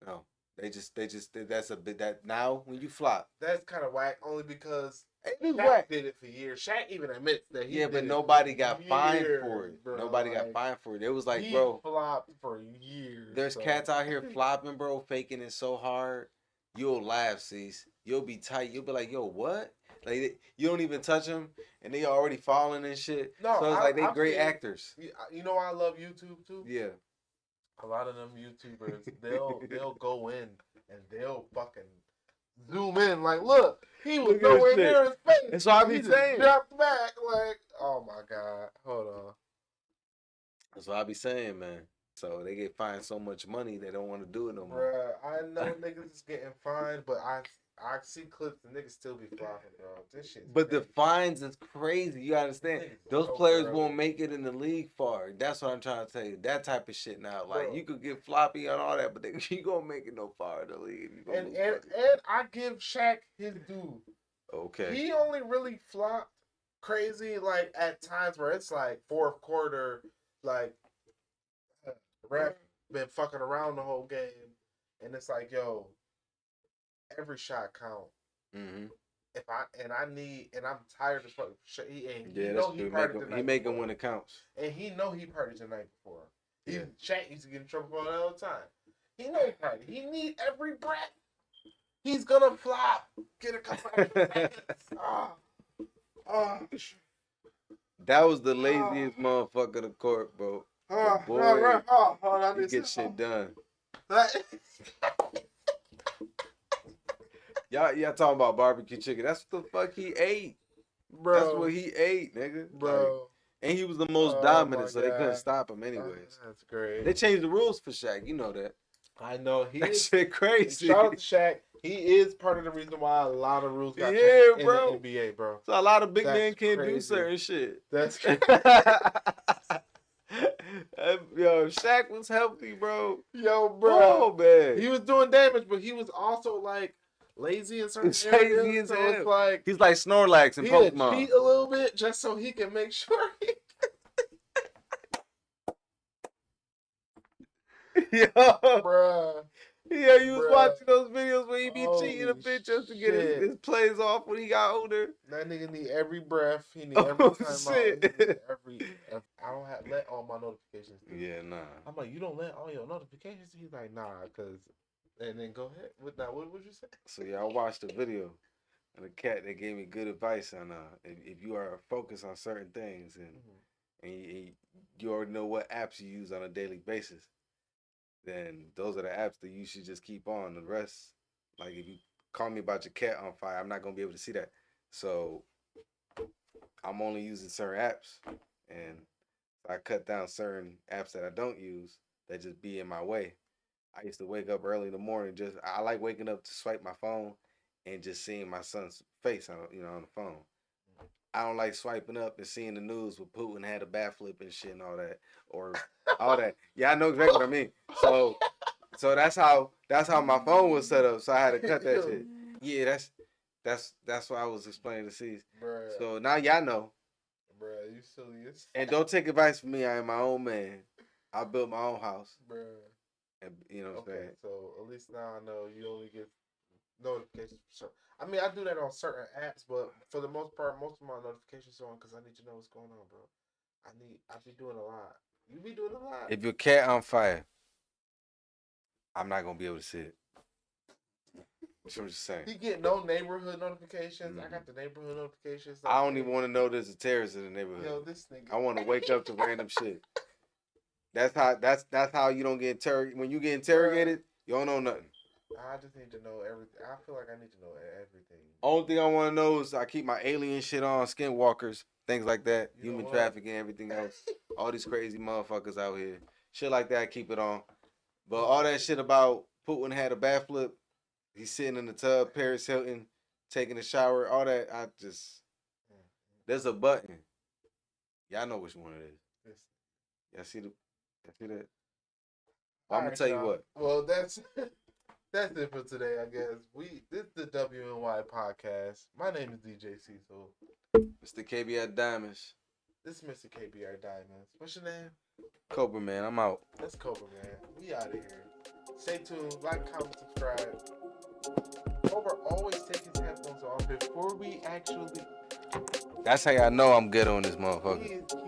No, they just that's a bit that now when you flop. That's kind of whack. Only because Shaq did it for years. Shaq even admits that he but nobody got fined for it. Bro. Nobody got fined for it. It was like, he bro, flopped for years. There's cats out here flopping, bro, faking it so hard. You'll laugh, Cease. You'll be tight. You'll be like, yo, what? Like you don't even touch them, and they already falling and shit. No, so it's like they great actors. You know why I love YouTube too? Yeah. A lot of them YouTubers, they'll go in and they'll fucking zoom in like, look, he was nowhere near his face. That's what I be saying. Dropped back like, oh my god, hold on. That's what I be saying, man. So they get fined so much money they don't want to do it no more. Bruh, I know niggas is getting fined, but I see clips and niggas still be flopping, bro. This shit. But the fines is crazy. You understand? Those players won't make it in the league far. That's what I'm trying to tell you. That type of shit now. Like, you could get floppy and all that, but you gonna make it no far in the league. And I give Shaq his due. Okay. He only really flopped crazy like at times where it's like fourth quarter, like the ref been fucking around the whole game, and it's like, yo, every shot count. Mm-hmm. I'm tired of fucking shit. He making when it counts. And he know he partied the night before. Shaq used to get in trouble for it all the time. He know he partied. He need every breath. He's gonna flop. Get a couple of seconds. That was the laziest motherfucker in the court, bro. Boy, he get shit done. Y'all talking about barbecue chicken. That's what the fuck he ate. Bro. That's what he ate, nigga. Bro. Like, and he was the most dominant, so they couldn't stop him anyways. That's great. They changed the rules for Shaq. You know that. I know. That shit crazy. Shout out to Shaq. He is part of the reason why a lot of rules got changed in the NBA, bro. So a lot of big men can't do certain shit. That's crazy. Yo, Shaq was healthy, bro. Yo, bro. Oh, man. He was doing damage, but he was also like lazy in certain Lazy areas. as So hell. it's like He's like Snorlax in he'd Pokemon. cheat a little bit just so he can make sure he Yo, bruh. yeah, you was Bruh. watching those videos where he be cheating a Holy bit just to get his plays off when he got older. That nigga need every breath. He need every Oh, time out. shit. He need every. I don't have let all my notifications. Yeah, nah. I'm like, you don't let all your notifications. He's like, nah, cause. And then go ahead. What would you say? So yeah, I watched the video and the cat that gave me good advice on if you are focused on certain things and you already know what apps you use on a daily basis, then those are the apps that you should just keep on. The rest, like if you call me about your cat on fire, I'm not gonna be able to see that. So I'm only using certain apps, and I cut down certain apps that I don't use that just be in my way. I used to wake up early in the morning. I like waking up to swipe my phone and just seeing my son's face on on the phone. I don't like swiping up and seeing the news with Putin had a backflip and shit and all that or all that. Yeah, I know exactly what I mean. So that's how my phone was set up. So I had to cut that shit. Yeah, that's what I was explaining to Cease. So now y'all know. Bruh, you silly as. And don't take advice from me. I am my own man. I built my own house. Bruh. And you know what I'm saying? So at least now I know you only get notifications. I mean, I do that on certain apps, but for the most part, most of my notifications are on because I need to know what's going on, bro. I be doing a lot. You be doing a lot. If your cat on fire, I'm not gonna be able to see it. That's what I'm just saying. He get no neighborhood notifications. I got the neighborhood notifications. I don't even want to know there's a terrorist in the neighborhood. Yo, this nigga. I want to wake up to random shit. That's how you don't get interrogated. When you get interrogated, you don't know nothing. I just need to know everything. I feel like I need to know everything. Only thing I want to know is I keep my alien shit on, skinwalkers, things like that, human trafficking, everything else. All these crazy motherfuckers out here. Shit like that, I keep it on. But all that shit about Putin had a backflip, he's sitting in the tub, Paris Hilton, taking a shower, all that, there's a button. Y'all know which one it is. Y'all see that? I'm gonna tell you what. Well, that's it for today, I guess. This is the W.N.Y podcast. My name is DJ Ceasel. Mr. KBR Diamonds. This is Mr. KBR Diamonds. What's your name? Kobra Man. I'm out. That's Kobra Man. We out of here. Stay tuned. Like, comment, subscribe. Kobra always take his headphones off before we actually. That's how y'all know I'm good on this motherfucker.